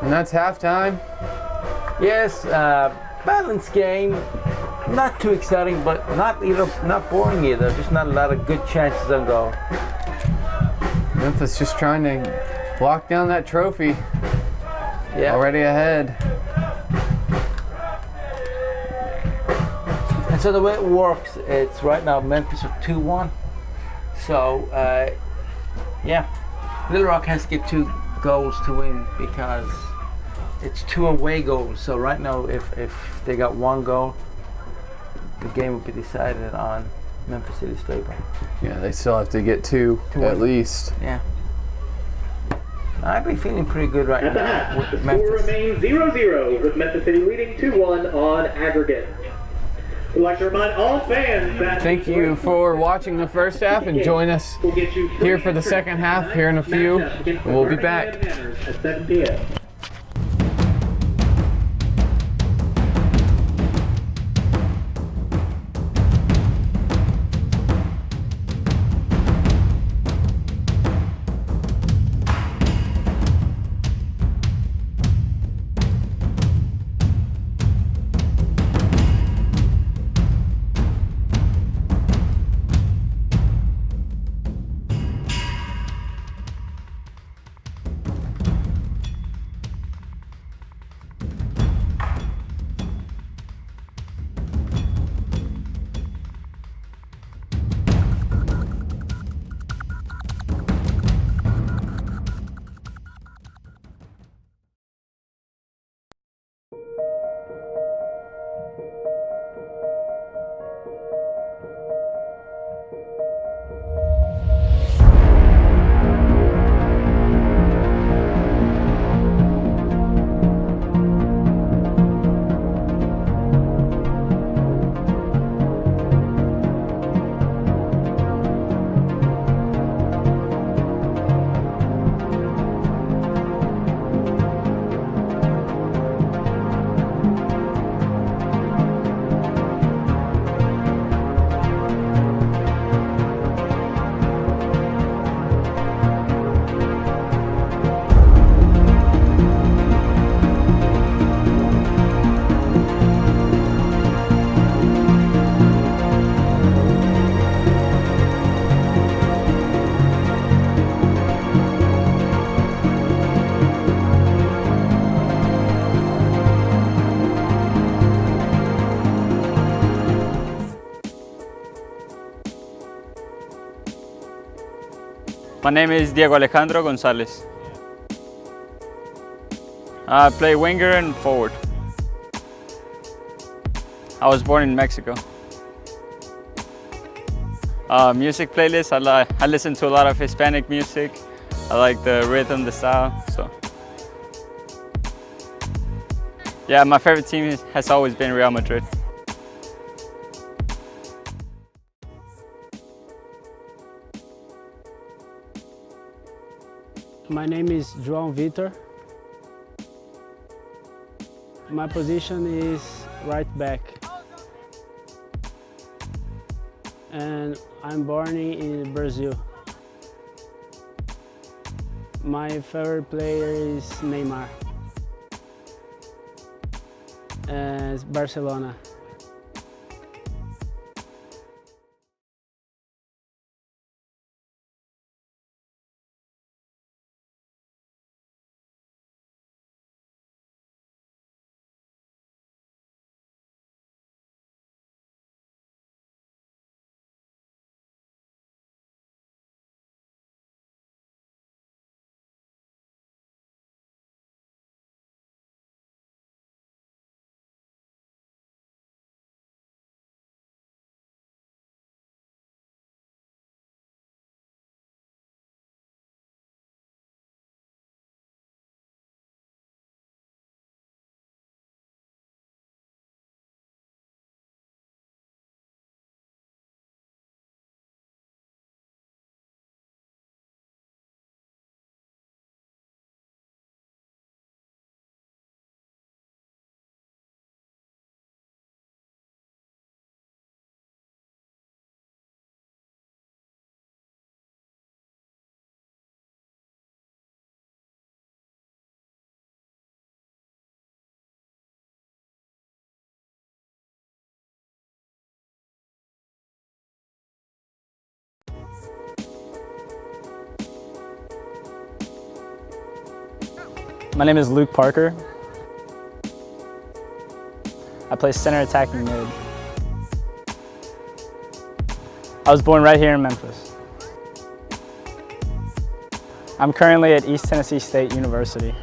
And that's halftime. Yes, balanced game. Not too exciting, but not boring either. Just not a lot of good chances on goal. Memphis just trying to lock down that trophy. Yeah. Already ahead. And so the way it works, it's right now Memphis are 2-1. So, yeah, Little Rock has to get 2 goals to win because it's 2 away goals. So right now, if they got 1 goal, the game will be decided on Memphis City's favor. Yeah, they still have to get 2 at least. Yeah. I'd be feeling pretty good right At the now half, the with score Memphis. remains 0-0 with Memphis City leading 2-1 on aggregate. We'd like to remind all fans that Thank you for watching the first half and join us we'll get you here for the second half here in a few. And we'll be back. At 7 p.m. My name is Diego Alejandro Gonzalez. I play winger and forward. I was born in Mexico. Music playlist, I listen to a lot of Hispanic music. I like the rhythm, the style, so. Yeah, my favorite team has always been Real Madrid. My name is João Vitor. My position is right back. And I'm born in Brazil. My favorite player is Neymar. And Barcelona. My name is Luke Parker. I play center attacking mid. I was born right here in Memphis. I'm currently at East Tennessee State University.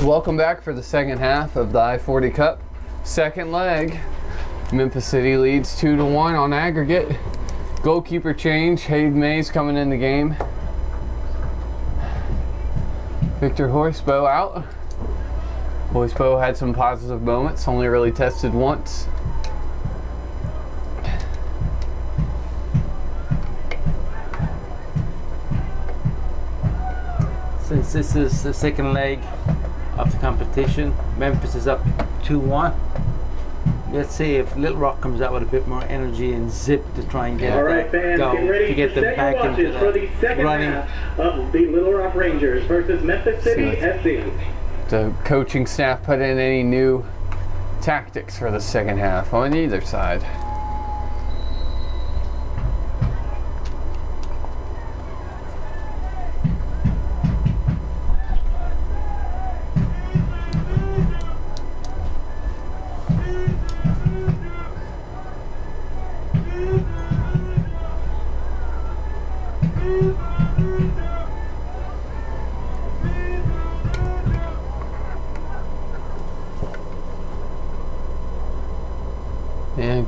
Welcome back for the second half of the I-40 Cup. Second leg. Memphis City leads 2-1 on aggregate. Goalkeeper change. Hayden Mays coming in the game. Victor Horsbo out. Horsbo had some positive moments, only really tested once. Since this is the second leg of the competition, Memphis is up 2-1. Let's see if Little Rock comes out with a bit more energy and zip to try and get that goal, to get them back into for the second running. half of the Little Rock Rangers versus Memphis City SC. The coaching staff put in any new tactics for the second half on either side. And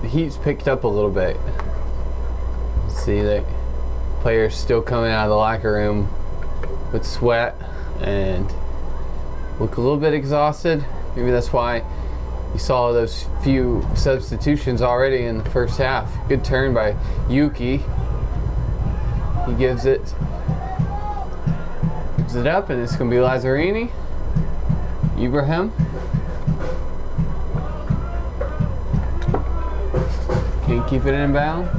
the heat's picked up a little bit. See the players still coming out of the locker room with sweat and look a little bit exhausted. Maybe that's why you saw those few substitutions already in the first half. Good turn by Yuki. He gives it up, and it's going to be Lazzarini. Ibrahim. Can't keep it inbound.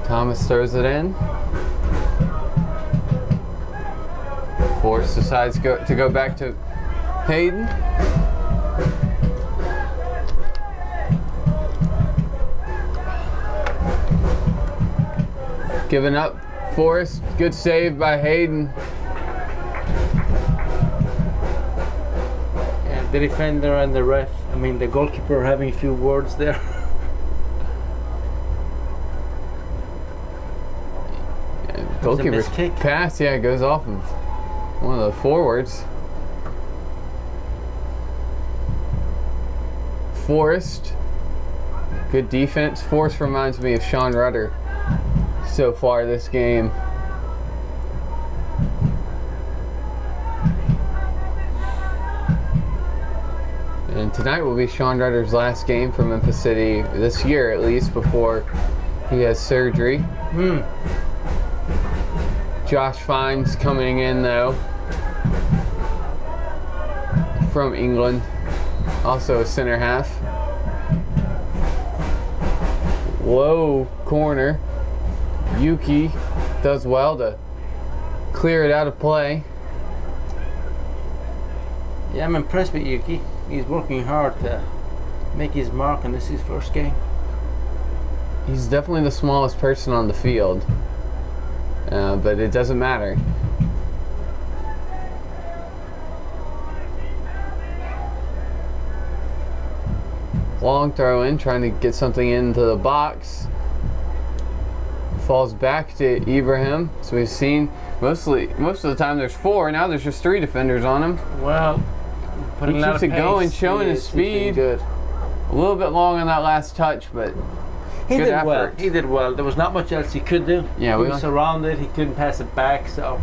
Thomas throws it in. Force decides to go back to Hayden. Giving up. Forrest. Good save by Hayden. The defender and the ref, the goalkeeper are having a few words there. Goalkeeper's kick. pass, goes off of one of the forwards. Forrest, good defense. Forrest reminds me of Sean Rudder so far this game. And tonight will be Sean Rudder's last game for Memphis City this year, at least, before he has surgery. Josh Fine's coming in, though, from England, also a center half. Low corner. Yuki does well to clear it out of play. Yeah, I'm impressed with Yuki. He's working hard to make his mark, and this is his first game. He's definitely the smallest person on the field, but it doesn't matter. Long throw in, trying to get something into the box. Falls back to Ibrahim. So we've seen most of the time there's four. Now there's just three defenders on him. Well, he keeps it going, showing his speed. Good. A little bit long on that last touch, but he good did effort. well. He did well. There was not much else he could do. Yeah, he was surrounded. He couldn't pass it back. So,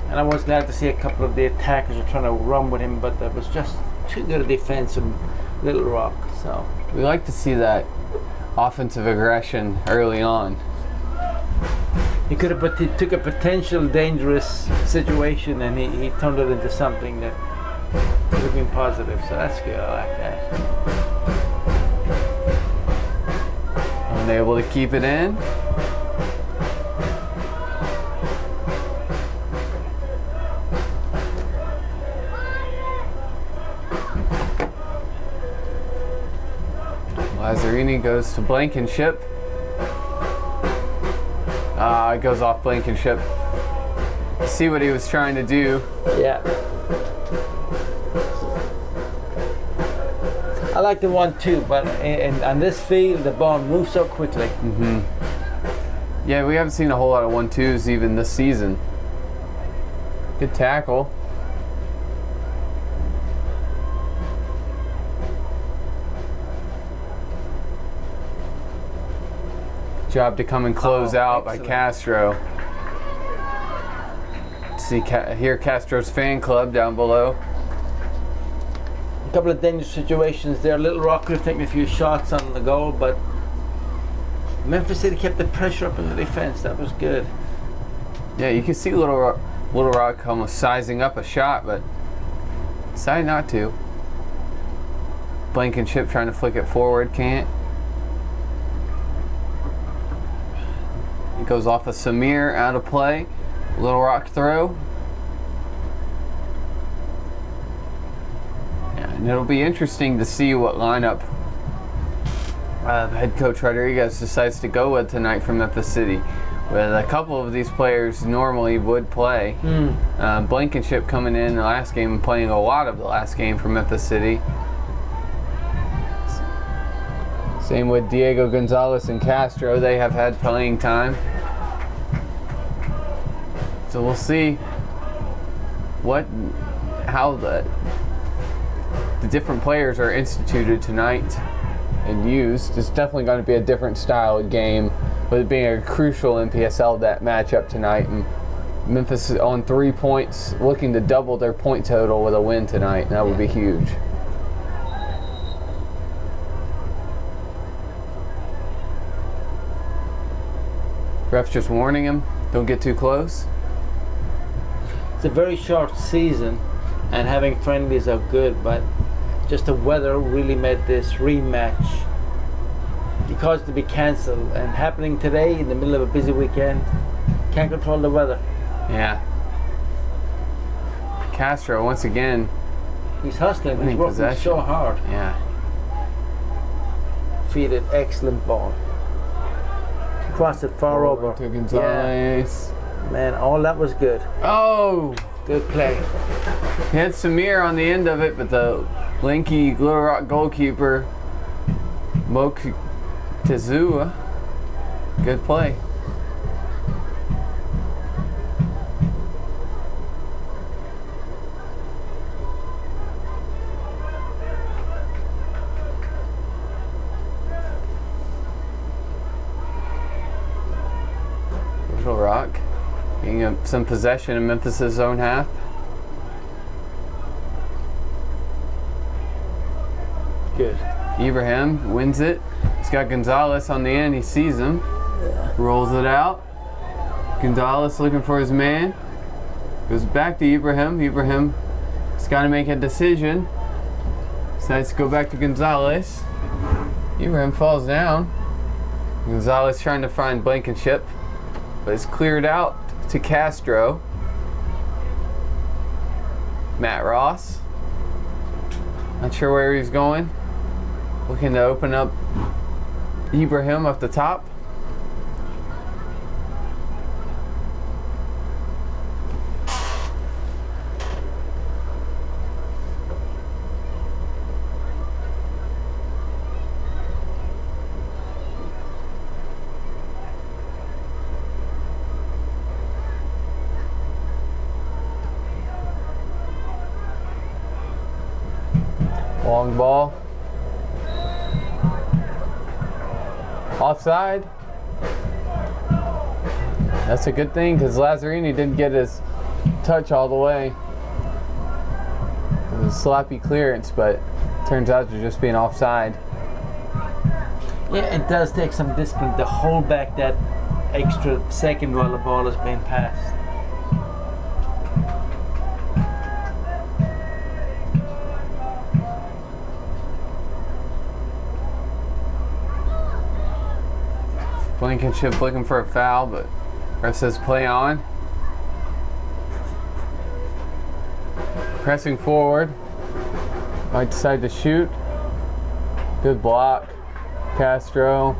and I was glad to see a couple of the attackers were trying to run with him, but there was just too good a defense from Little Rock. So we like to see that offensive aggression early on. He took a potential dangerous situation and he turned it into something that could have been positive. So that's good. I like that. Unable to keep it in. Lazzarini goes to Blankenship. It goes off Blankenship. See what he was trying to do. Yeah. I like the 1-2, but on this field, the ball moves so quickly. Yeah, we haven't seen a whole lot of 1-2s even this season. Good tackle. Job to come and close out by Castro. See, hear Castro's fan club down below. A couple of dangerous situations there. Little Rock could have taken a few shots on the goal, but Memphis City kept the pressure up in the defense. That was good. Yeah, you can see Little Rock almost sizing up a shot, but decided not to. Blankenship trying to flick it forward, can't. It goes off of Samir, out of play. Little Rock throw. Yeah, and it'll be interesting to see what lineup head coach Rodriguez decides to go with tonight from Memphis City. With a couple of these players normally would play. Blankenship coming in the last game and playing a lot of the last game for Memphis City. Same with Diego Gonzalez and Castro. They have had playing time. So we'll see how the different players are instituted tonight and used. It's definitely going to be a different style of game, with it being a crucial NPSL matchup tonight. And Memphis on 3 points, looking to double their point total with a win tonight. And that would be huge. Ref's just warning him, don't get too close. It's a very short season, and having friendlies are good, but just the weather really made this rematch. It caused it to be cancelled, and happening today in the middle of a busy weekend. Can't control the weather. Yeah. Castro once again. He's hustling. He's winning working possession. so hard. Yeah. Feeded excellent ball. Crossed it far over. To Gonzalez. Yeah. Man, all that was good. Oh! Good play. He had Samir on the end of it, but the lanky Little Rock goalkeeper, Mokitezua, good play. Little Rock getting up some possession in Memphis' own half. Good. Ibrahim wins it. He's got Gonzalez on the end. He sees him. Rolls it out. Gonzalez looking for his man. Goes back to Ibrahim. Ibrahim has got to make a decision. Decides to go back to Gonzalez. Ibrahim falls down. Gonzalez trying to find Blankenship, but it's cleared out to Castro. Matt Ross. Not sure where he's going. Looking to open up Ibrahim up the top. Long ball. Offside. That's a good thing because Lazzarini didn't get his touch all the way. It was a sloppy clearance, but turns out to just be an offside. Yeah, it does take some discipline to hold back that extra second while the ball is being passed. Blankenship looking for a foul, but ref says play on. Pressing forward. Might decide to shoot. Good block. Castro.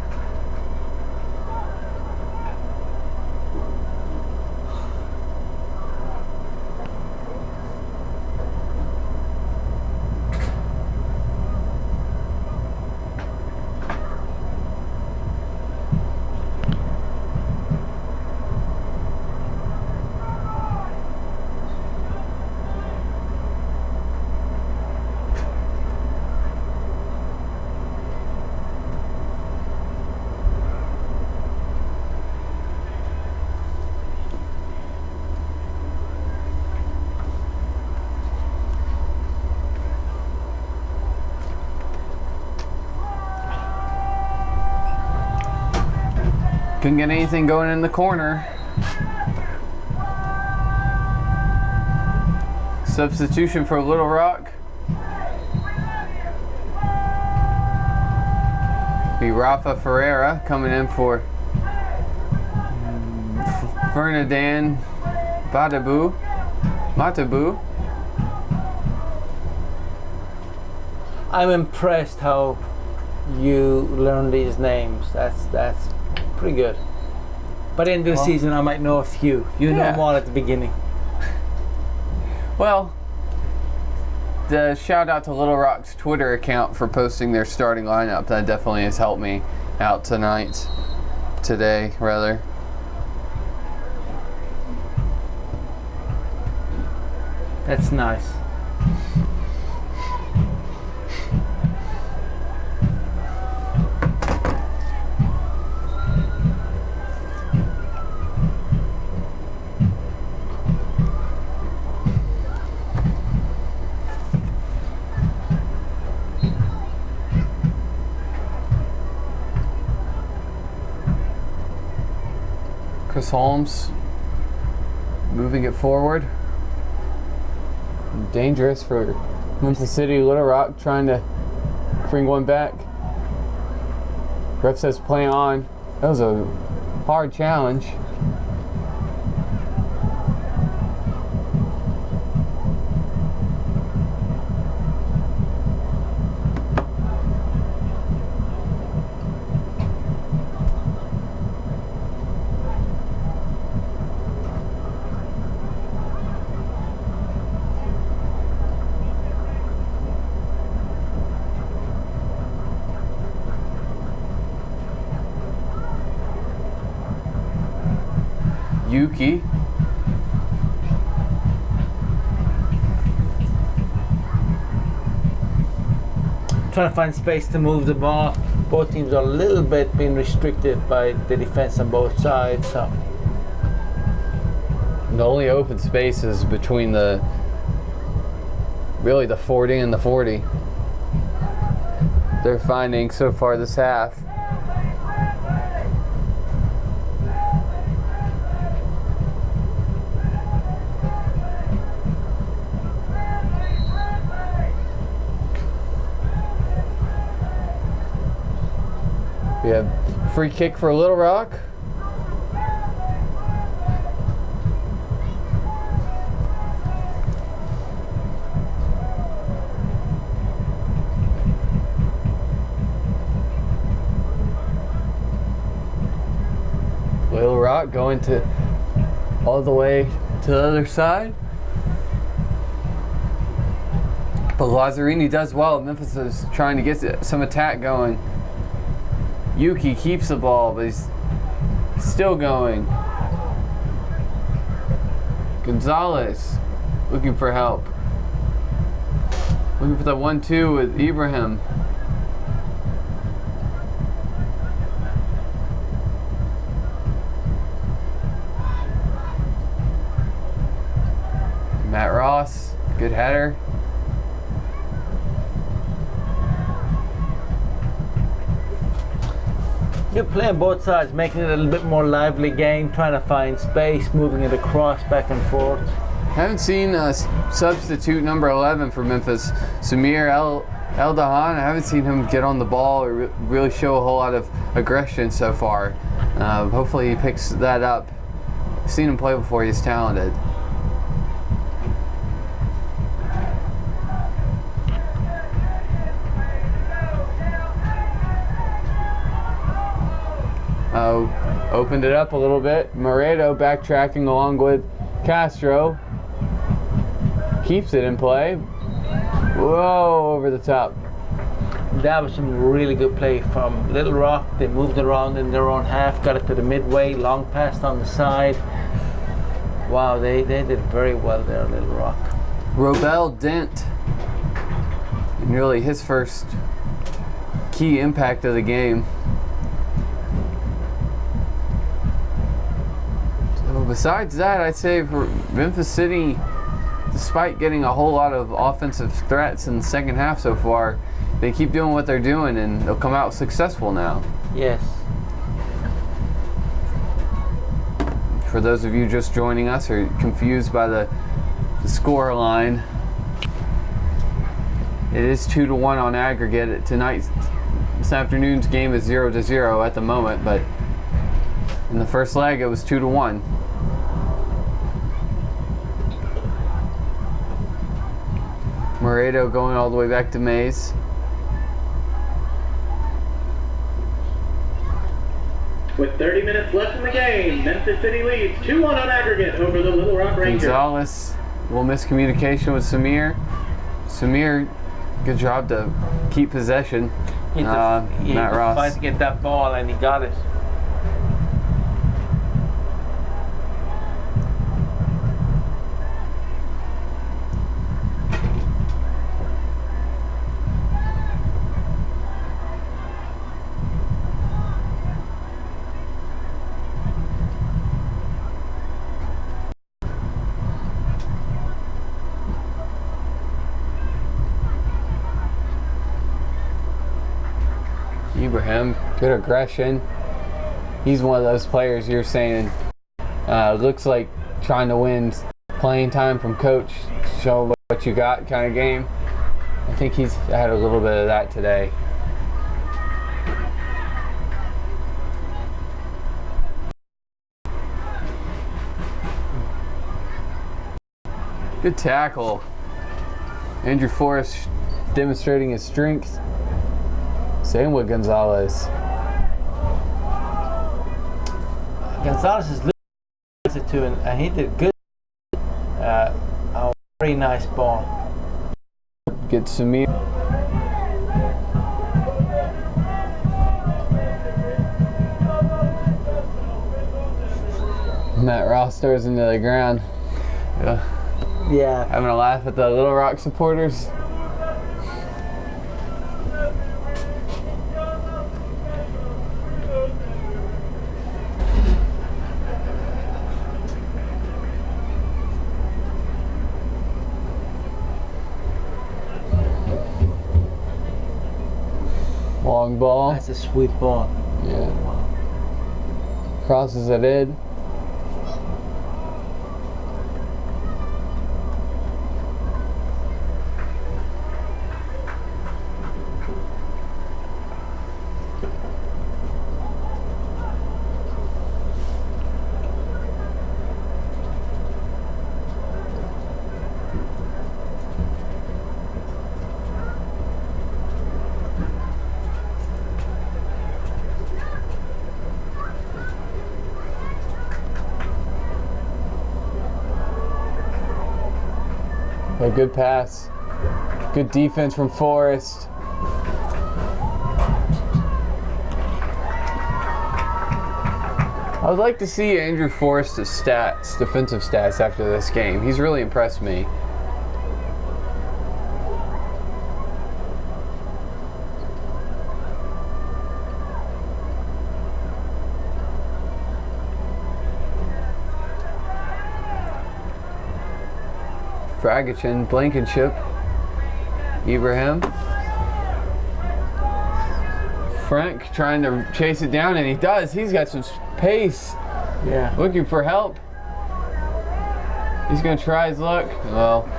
Couldn't get anything going in the corner. Substitution for Little Rock. Be Rafa Ferreira coming in for Fernandan Matabu. I'm impressed how you learn these names. That's pretty good. By the end of the season, I might know a few. You know them all at the beginning. Well, the shout out to Little Rock's Twitter account for posting their starting lineup. That definitely has helped me out today rather. That's nice. Chris Holmes moving it forward. Dangerous for Memphis City. Little Rock trying to bring one back. Ref says play on. That was a hard challenge. Yuki. Trying to find space to move the ball. Both teams are a little bit being restricted by the defense on both sides. So The only open space is between the 40 and the 40. They're finding so far this half. We have free kick for Little Rock. Little Rock going to all the way to the other side. But Lazzarini does well. Memphis is trying to get some attack going. Yuki keeps the ball, but he's still going. Gonzalez looking for help. Looking for the 1-2 with Ibrahim. Matt Ross, good header. you're playing both sides, making it a little bit more lively game, trying to find space, moving it across, back and forth. Haven't seen substitute number 11 for Memphis, Samir El-Dahan. I haven't seen him get on the ball or really show a whole lot of aggression so far. Hopefully he picks that up. I've seen him play before, he's talented. Opened it up a little bit. Moreto backtracking along with Castro. Keeps it in play. Whoa, over the top. That was some really good play from Little Rock. They moved around in their own half, got it to the midway, long pass on the side. Wow, they did very well there, Little Rock. Robel Dent. And really his first key impact of the game. So besides that, I'd say for Memphis City, despite getting a whole lot of offensive threats in the second half so far, they keep doing what they're doing and they'll come out successful now. Yes. for those of you just joining us or confused by the score line, it is 2-1 on aggregate. This afternoon's game is 0-0 at the moment, but in the first leg it was 2-1. Moreto going all the way back to Mays. With 30 minutes left in the game, Memphis City leads 2-1 on aggregate over the Little Rock Rangers. Gonzalez will miss communication with Samir. Samir, good job to keep possession. He had to Matt Ross. fight to get that ball, and he got it. Ibrahim, good aggression. He's one of those players you're saying looks like trying to win playing time from coach, show what you got kind of game. I think he's had a little bit of that today. Good tackle. Andrew Forrest demonstrating his strength. Same with Gonzalez. Gonzalez is losing to, and he did good. A very nice ball. Get Samir. Matt Ross throws into the ground. Yeah. Having a laugh at the Little Rock supporters. Long ball. That's a sweet ball. Yeah. Crosses it in. A good pass. Good defense from Forrest. I would like to see Andrew Forrest's stats, defensive stats after this game. He's really impressed me. Dragichin, Blankenship, Ibrahim. Frank trying to chase it down, and he does. He's got some pace. Yeah. Looking for help. He's going to try his luck. Well,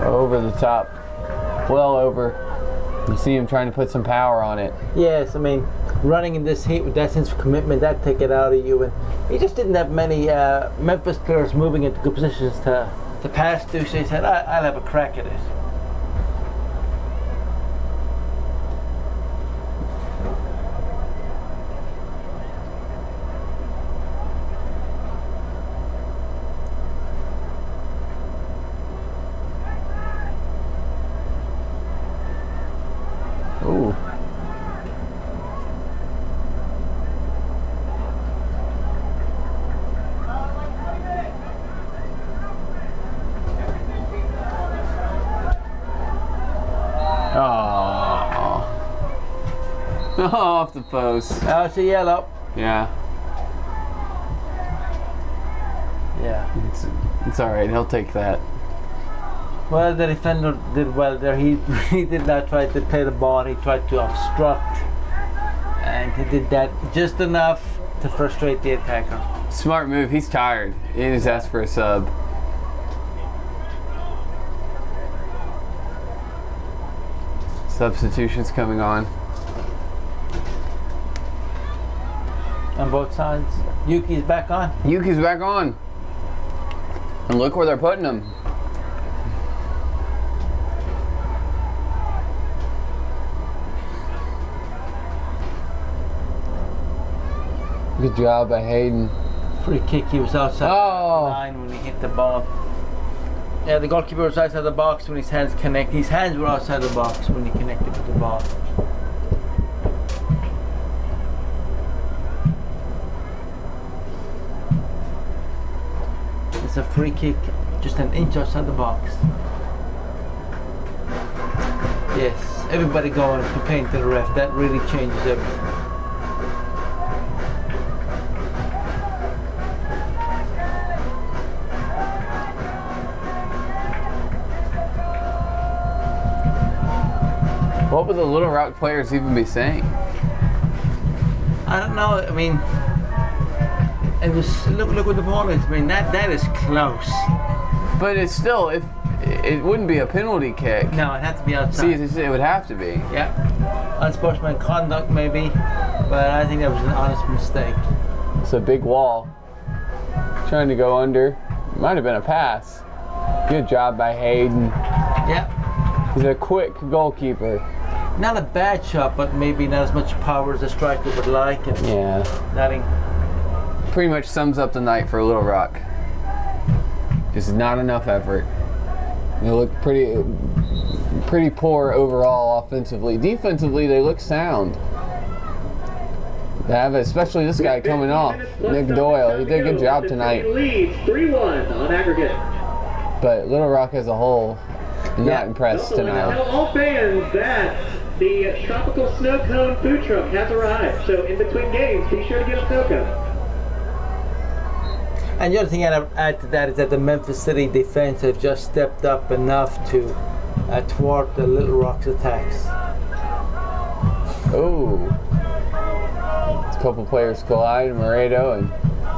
over the top. Well over. You see him trying to put some power on it. Yes, I mean, running in this heat with that sense of commitment, that take it out of you. And he just didn't have many Memphis players moving into good positions to pass to, so he said, I'll have a crack at it. Ooh. Off the post. Oh, it's a yellow. Yeah. Yeah. It's all right. He'll take that. Well, the defender did well there. He did not try to play the ball. He tried to obstruct, and he did that just enough to frustrate the attacker. Smart move. He's tired. He just asked for a sub. Substitutions coming on. On both sides. Yuki's back on. Yuki's back on. And look where they're putting him. Good job by Hayden. Free kick, he was outside the line when he hit the ball. Yeah, the goalkeeper was outside the box when his hands connect. His hands were outside the box when he connected with the ball. It's a free kick, just an inch outside the box. Yes, everybody going complaining to the ref. That really changes everything. What would the Little Rock players even be saying? I don't know. I mean, it was look what the ball is. I mean, that is close. But it's still, if it wouldn't be a penalty kick. No, it had to be outside. See, it would have to be. Yeah, unsportsmanlike conduct maybe, but I think that was an honest mistake. It's a big wall. Trying to go under. Might have been a pass. Good job by Hayden. Yeah. He's a quick goalkeeper. Not a bad shot, but maybe not as much power as a striker would like. And Pretty much sums up the night for Little Rock. Just not enough effort. They look pretty poor overall offensively. Defensively, they look sound. They have, especially this guy coming off, Nick Doyle. He did a good job tonight. Leads 3-1 on aggregate. But Little Rock as a whole, not impressed tonight. Tell all fans that the tropical snow cone food truck has arrived. So in between games, be sure to get a snow cone. And the other thing I'd add to that is that the Memphis City defense have just stepped up enough to thwart the Little Rock's attacks. Oh. A couple players collide, Moreto and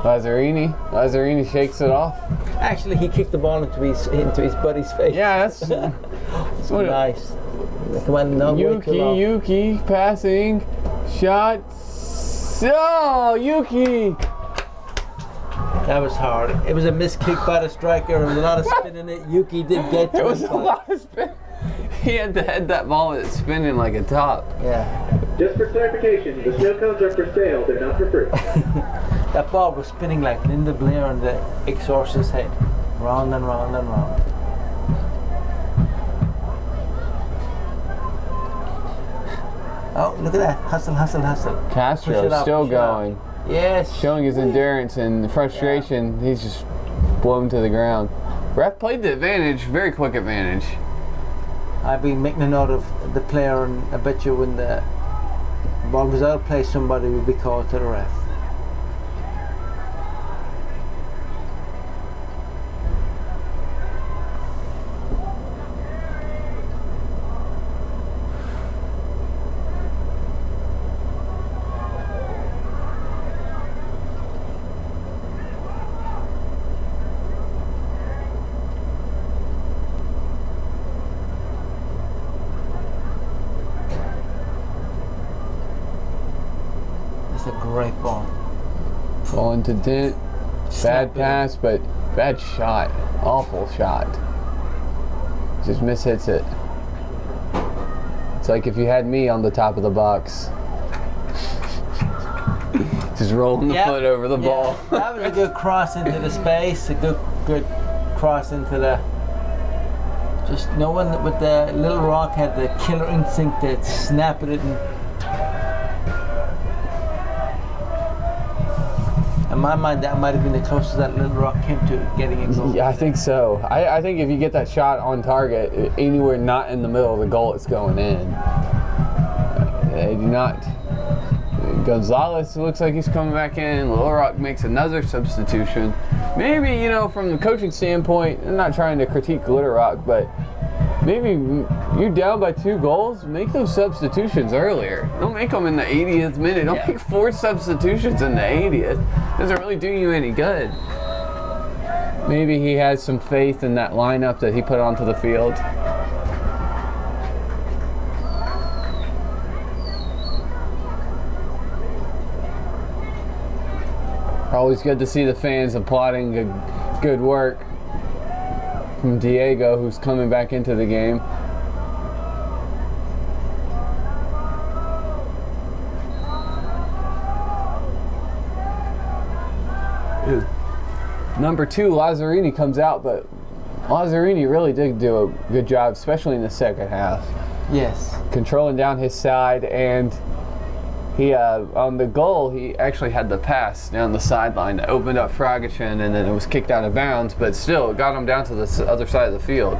Lazzarini. Lazzarini shakes it off. Actually, he kicked the ball into his buddy's face. Yeah, that's nice. Come on, no Yuki passing, shot. Oh, Yuki! That was hard. It was a missed kick by the striker. There was a lot of spin in it. Yuki did get to it. It was a lot of spin. He had to head that ball that's spinning like a top. Yeah. Just for clarification, the snow cones are for sale. They're not for free. That ball was spinning like Linda Blair on the Exorcist's head. Round and round and round. Oh, look at that. Hustle, hustle, hustle. Castro still going. Yes. Showing his endurance and frustration. Yeah. He's just blown to the ground. Ref played the advantage, very quick advantage. I've been making a note of the player, and I bet you when the ball goes out of play, somebody will be called to the ref. A great ball. Ball into Dent. Bad pass, but bad shot. Awful shot. Just mishits it. It's like if you had me on the top of the box. Just rolling the foot over the ball. That was a good cross into the space. A good cross into the. Just no one with the Little Rock had the killer instinct to snap it and. In my mind, that might have been the closest that Little Rock came to getting a goal. Yeah, I think so. I think if you get that shot on target, anywhere not in the middle of the goal, it's going in. They do not. Gonzalez looks like he's coming back in. Little Rock makes another substitution. Maybe, from the coaching standpoint, I'm not trying to critique Little Rock, but maybe you're down by 2 goals, make those substitutions earlier. Don't make them in the 80th minute. Don't make 4 substitutions in the 80th. Doesn't really do you any good. Maybe he has some faith in that lineup that he put onto the field. Always good to see the fans applauding good work from Diego, who's coming back into the game. Number 2, Lazzarini comes out, but Lazzarini really did do a good job, especially in the second half. Yes. Controlling down his side, and he on the goal, he actually had the pass down the sideline that opened up Fragichin, and then it was kicked out of bounds, but still, it got him down to the other side of the field.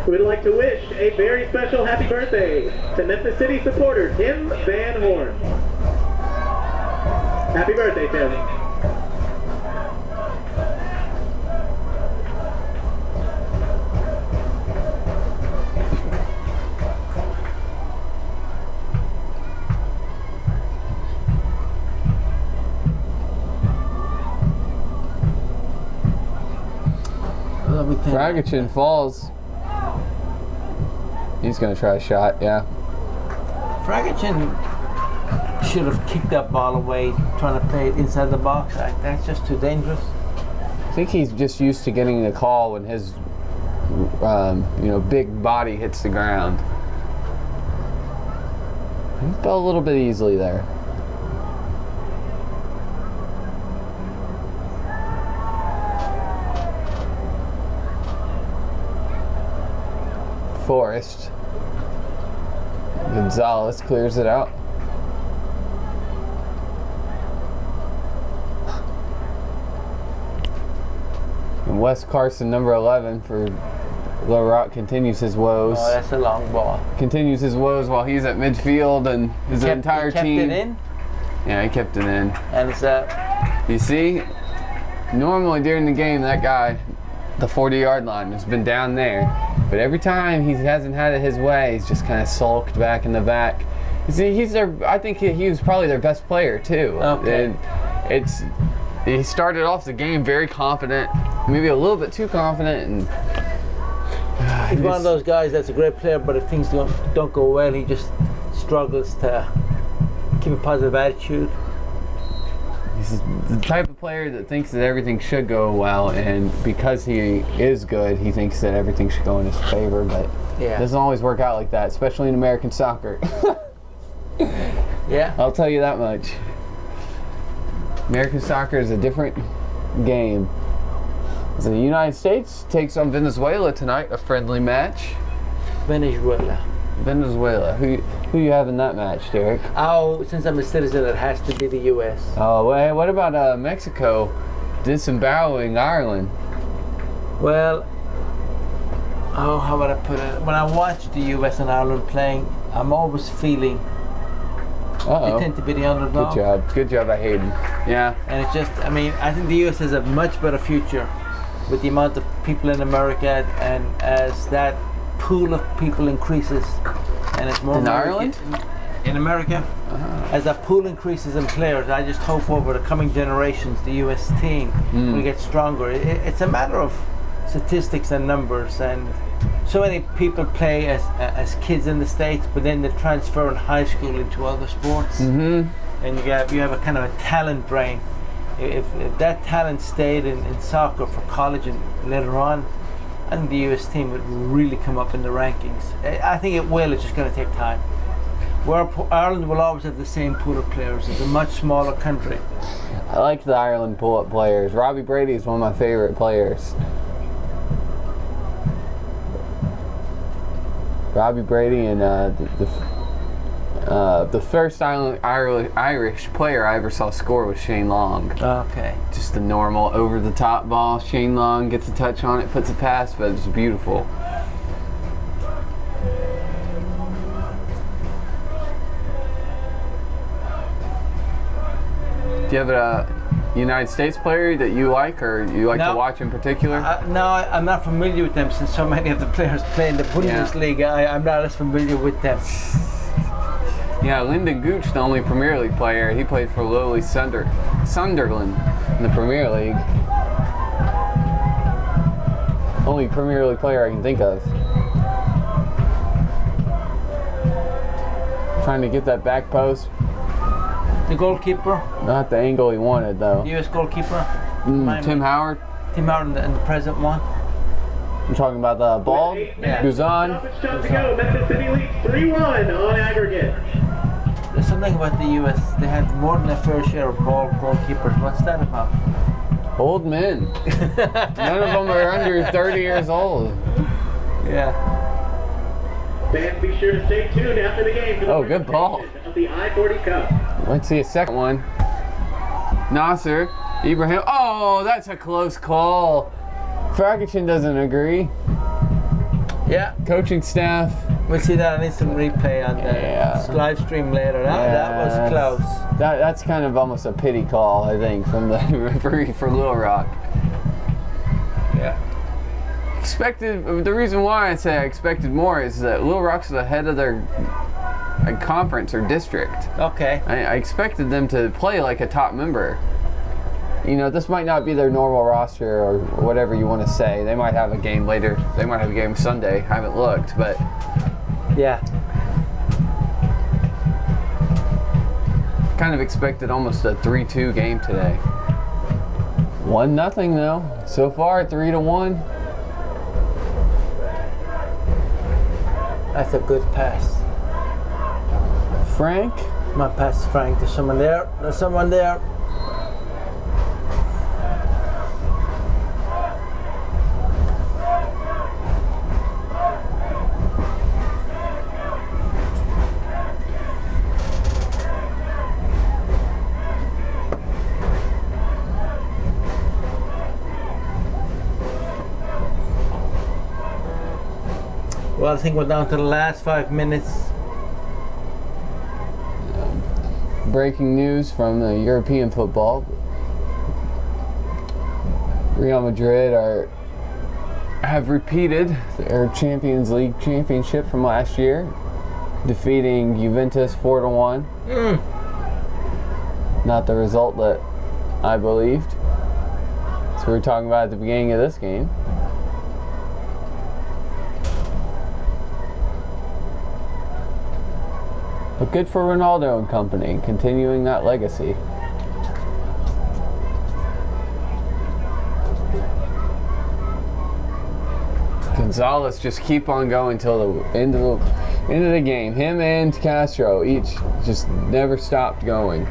We'd like to wish a very special happy birthday to Memphis City supporter Tim Van Horn. Happy birthday, Tim. Fragichin falls. He's going to try a shot, yeah. Fragichin should have kicked that ball away, trying to play it inside the box. That's just too dangerous. I think he's just used to getting the call when his big body hits the ground. He fell a little bit easily there. Forrest. Gonzalez clears it out. And Wes Carson, number 11 for Little Rock, continues his woes. Oh, that's a long ball. Continues his woes while he's at midfield, and his entire team. He kept it in? Yeah, he kept it in. And it's up. You see, normally during the game, that guy, the 40-yard line, has been down there. But every time he hasn't had it his way, he's just kind of sulked back in the back. You see, I think he was probably their best player too. Okay. And he started off the game very confident, maybe a little bit too confident, and he's one of those guys that's a great player, but if things don't go well, he just struggles to keep a positive attitude. He's the type of player that thinks that everything should go well, and because he is good, he thinks that everything should go in his favor, but it doesn't always work out like that, especially in American soccer. Yeah. I'll tell you that much. American soccer is a different game. So the United States takes on Venezuela tonight, a friendly match. Venezuela. Who you have in that match, Derek? Oh, since I'm a citizen, it has to be the U.S. Oh, well, what about Mexico disemboweling Ireland? Well, how would I put it? When I watch the U.S. and Ireland playing, I'm always feeling they tend to be the underdog. Good job by Hayden. Yeah. And it's just, I think the U.S. has a much better future with the amount of people in America, and as that pool of people increases, and it's more in Ireland? In America, as that pool increases in players, I just hope over the coming generations the U.S. team will get stronger. It's a matter of statistics and numbers, and so many people play as kids in the States, but then they transfer in high school into other sports, and you have a kind of a talent drain. If that talent stayed in soccer for college and later on, I think the U.S. team would really come up in the rankings. I think it will, it's just going to take time. Where Ireland will always have the same pool of players. It's a much smaller country. I like the Ireland pull-up players. Robbie Brady is one of my favorite players. Robbie Brady, and the first Irish player I ever saw score was Shane Long. Okay. Just a normal over-the-top ball. Shane Long gets a touch on it, puts a pass, but it's beautiful. Do you have United States player that you like, or you like No. to watch in particular? No, I'm not familiar with them since so many of the players play in the Bundesliga. I'm not as familiar with them. Yeah, Lyndon Gooch, the only Premier League player, he played for lowly Sunderland in the Premier League. Only Premier League player I can think of. Trying to get that back post. The goalkeeper, Not the angle he wanted, though. the US goalkeeper, Tim Howard. Tim Howard in the present one. I'm talking about the ball. Yeah. Guzan. Stoppage time to go. Memphis City leads 3-1 on aggregate. There's something about the US, they have more than a fair share of goalkeepers. What's that about? Old men. None of them are under 30 years old. Yeah. Fans, be sure to stay tuned after the game for the Oh, good ball. presentation of the I-40 Cup. Let's see a second one. Nasser, Ibrahim. Oh, that's a close call. Ferguson doesn't agree. Yeah, Coaching staff. we'll see that on instant replay on the Yeah. live stream later. That was close. That's kind of almost a pity call, I think, from the referee for Little Rock. Yeah. The reason why I say I expected more is that Little Rock's the head of their conference or district. Okay. I expected them to play like a top member. You know, this might not be their normal roster or whatever you want to say. They might have a game later. They might have a game Sunday. I haven't looked, but Yeah. kind of expected almost a 3-2 game today. 1-0 though. So far, 3-1. That's a good pass. Frank. My pass, Frank. There's someone there. There's someone there. Well, I think we're down to the last 5 minutes. Breaking news from the European football. Real Madrid have repeated their Champions League championship from last year, defeating Juventus 4-1. Not the result that I believed. So we were talking about at the beginning of this game. But good for Ronaldo and company, continuing that legacy. Gonzalez just keep on going till the end of the game. Him and Castro each just never stopped going.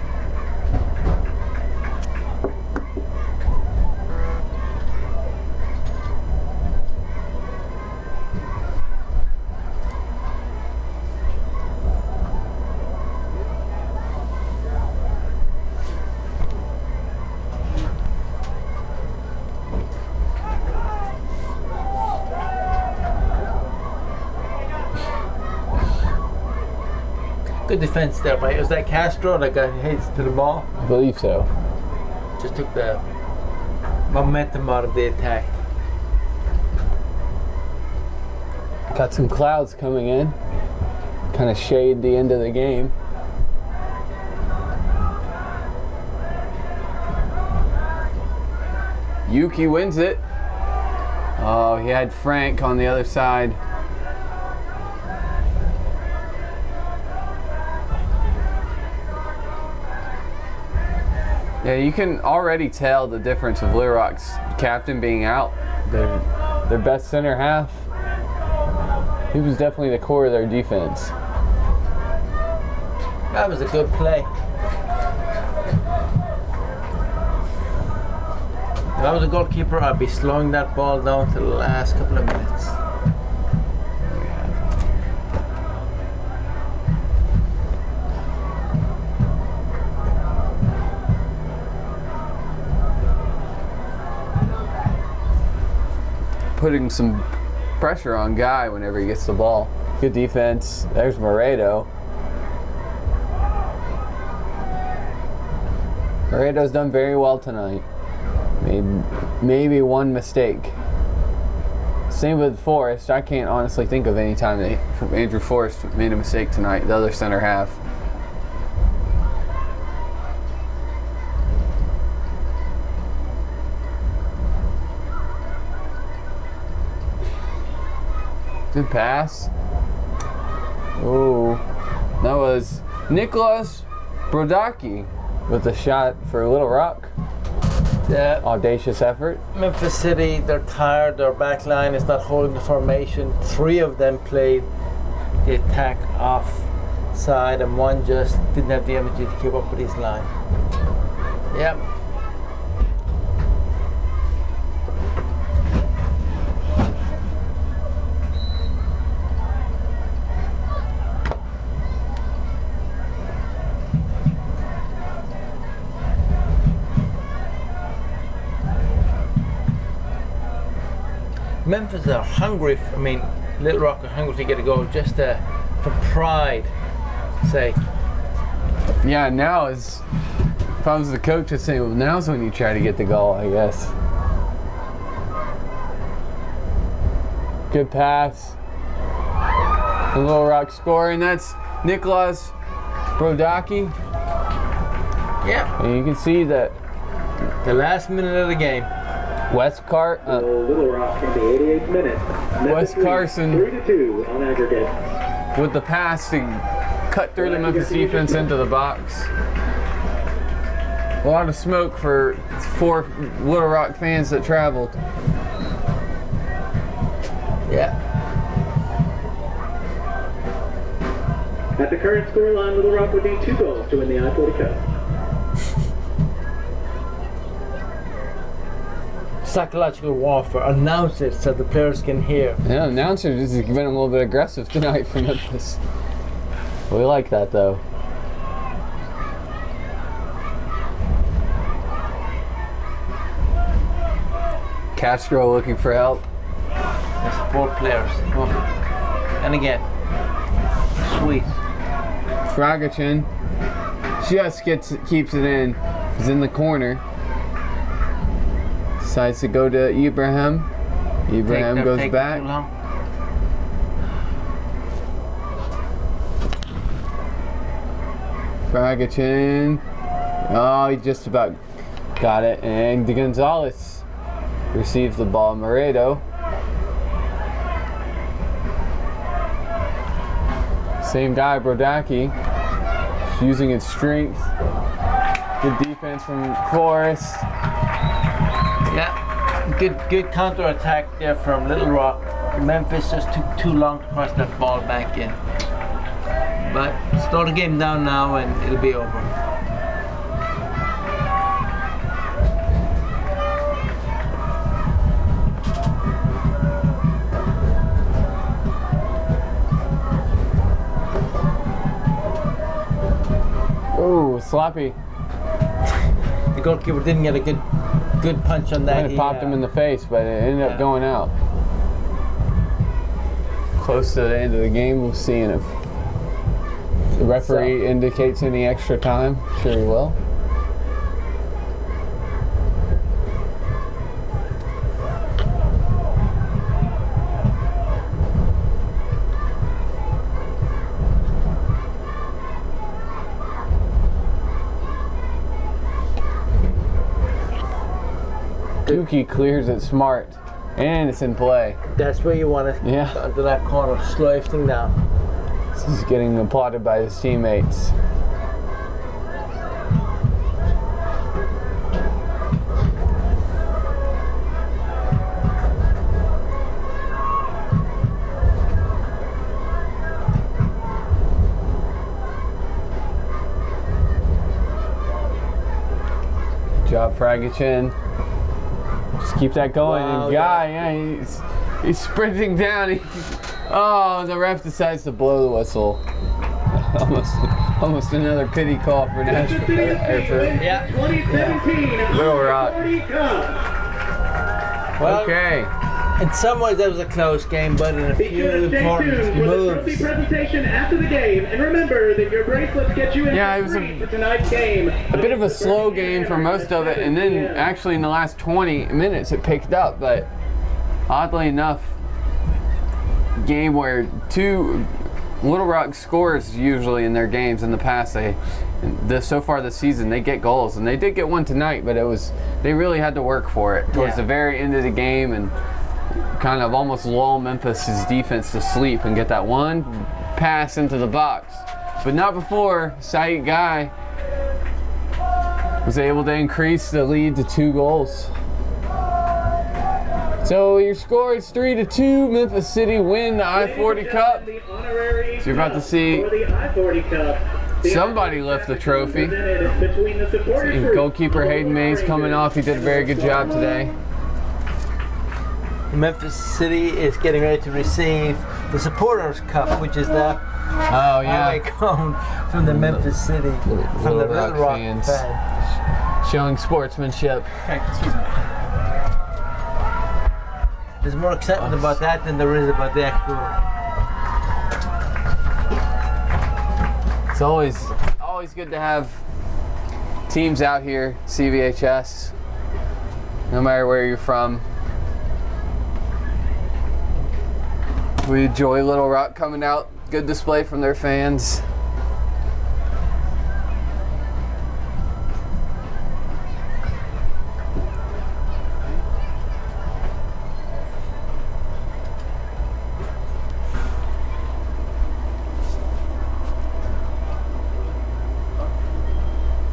Good defense there, mate. Was that Castro that got hits to the ball? I believe so. Just took the momentum out of the attack. Got some clouds coming in. Kind of shade the end of the game. Yuki wins it. Oh, he had Frank on the other side. Yeah, you can already tell the difference of Little Rock's captain being out. Their best center half. He was definitely the core of their defense. That was a good play. If I was a goalkeeper, I'd be slowing that ball down to the last couple of minutes. Putting some pressure on Guy whenever he gets the ball. Good defense. There's Moreto. Laredo's done very well tonight. Maybe one mistake. Same with Forrest. I can't honestly think of any time that Andrew Forrest made a mistake tonight, the other center half. Good pass. Oh, that was Nicholas Brodacki with a shot for Little Rock. Yeah. Audacious effort. Memphis City, they're tired. Their back line is not holding the formation. 3 of them played the attack offside, and 1 just didn't have the energy to keep up with his line. Yep. Memphis are hungry. Little Rock are hungry to get a goal just for pride sake. Yeah, now if I was the coach, I'd say, well, now's when you try to get the goal, I guess. Good pass. The Little Rock scoring. That's Nicholas Brodacki. Yeah. And you can see that The last minute of the game. Little Rock in the 88th minute. Wes Carson 3-2 on aggregate. with the pass to cut through the Memphis defense into the box. A lot of smoke for 4 Little Rock fans that traveled. Yeah. At the current scoreline, Little Rock would need 2 goals to win the I-40 Cup. Psychological warfare. Announce it so the players can hear. Yeah, announcers has been a little bit aggressive tonight for Memphis. We like that though. Castro looking for help. There's 4 players. Oh. And again, sweet. Fragachin just keeps it in. He's in the corner. Decides to go to Ibrahim. Ibrahim goes back. Fragachin. Oh, he just about got it. And Gonzalez receives the ball. Moredo. Same guy, Brodacki. Just using his strength. Good defense from Forrest. Yeah, good counter attack there from Little Rock. Memphis just took too long to press that ball back in. But slow the game down now and it'll be over. Oh, sloppy. The goalkeeper didn't get a good punch on that. It popped him in the face, but it ended up going out. Close to the end of the game, we'll see if the referee indicates any extra time. Sure he will. Dookie clears it smart, and it's in play. That's where you want to, under that corner, slow everything down. He's getting applauded by his teammates. Good job, Fragachin. Just keep that going. Wow, and Guy, he's sprinting down. Oh, the ref decides to blow the whistle. Almost another pity call for Nashville. Yeah. 2017 Little Rock. I-40 Cup. Well, Okay. In some ways, that was a close game, but in a Be few sure to stay important tuned for the trophy moves. presentation after the game, and remember that your bracelets get you in Yeah, it was free for tonight's game. A bit of a slow game for most of it, and then actually in the last 20 minutes it picked up, but oddly enough, game where two Little Rock scores usually in their games in the past, so far this season they get goals, and they did get one tonight, but they really had to work for it towards the very end of the game and kind of almost lull Memphis's defense to sleep and get that one pass into the box, but not before Saeed Guy was able to increase the lead to 2 goals. So your score is 3-2. Memphis City win the I-40 Cup. The honorary So you're about to see for the I-40 Cup. somebody lift the trophy. Between the supporters And group. goalkeeper Hayden Mays coming off. He did a very good job today. Memphis City is getting ready to receive the Supporters Cup, which is the Oh highway yeah, cone from the Memphis City, from the Little Little Rock Rock fans. fans. showing sportsmanship. There's more excitement about that than there is about the actual. It's always good to have teams out here, CVHS, no matter where you're from. We enjoy Little Rock coming out. Good display from their fans.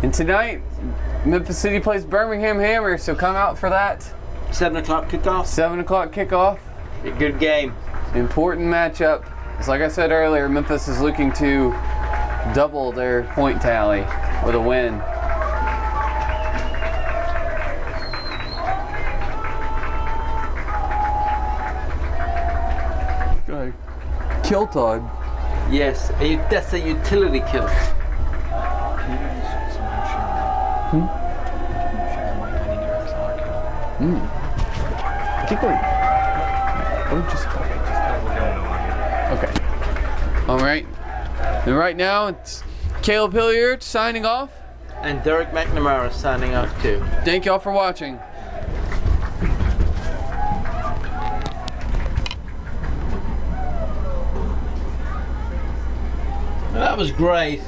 And tonight, Memphis City plays Birmingham Hammer, so come out for that. 7 o'clock kickoff. 7 o'clock kickoff. A good game. Important matchup. It's like I said earlier, Memphis is looking to double their point tally with a win. Kill Todd. Yes, that's a utility kill. Keep going. Or just okay. All right. And right now it's Caleb Hilliard signing off. And Derek McNamara signing off too. Thank y'all for watching. That was great.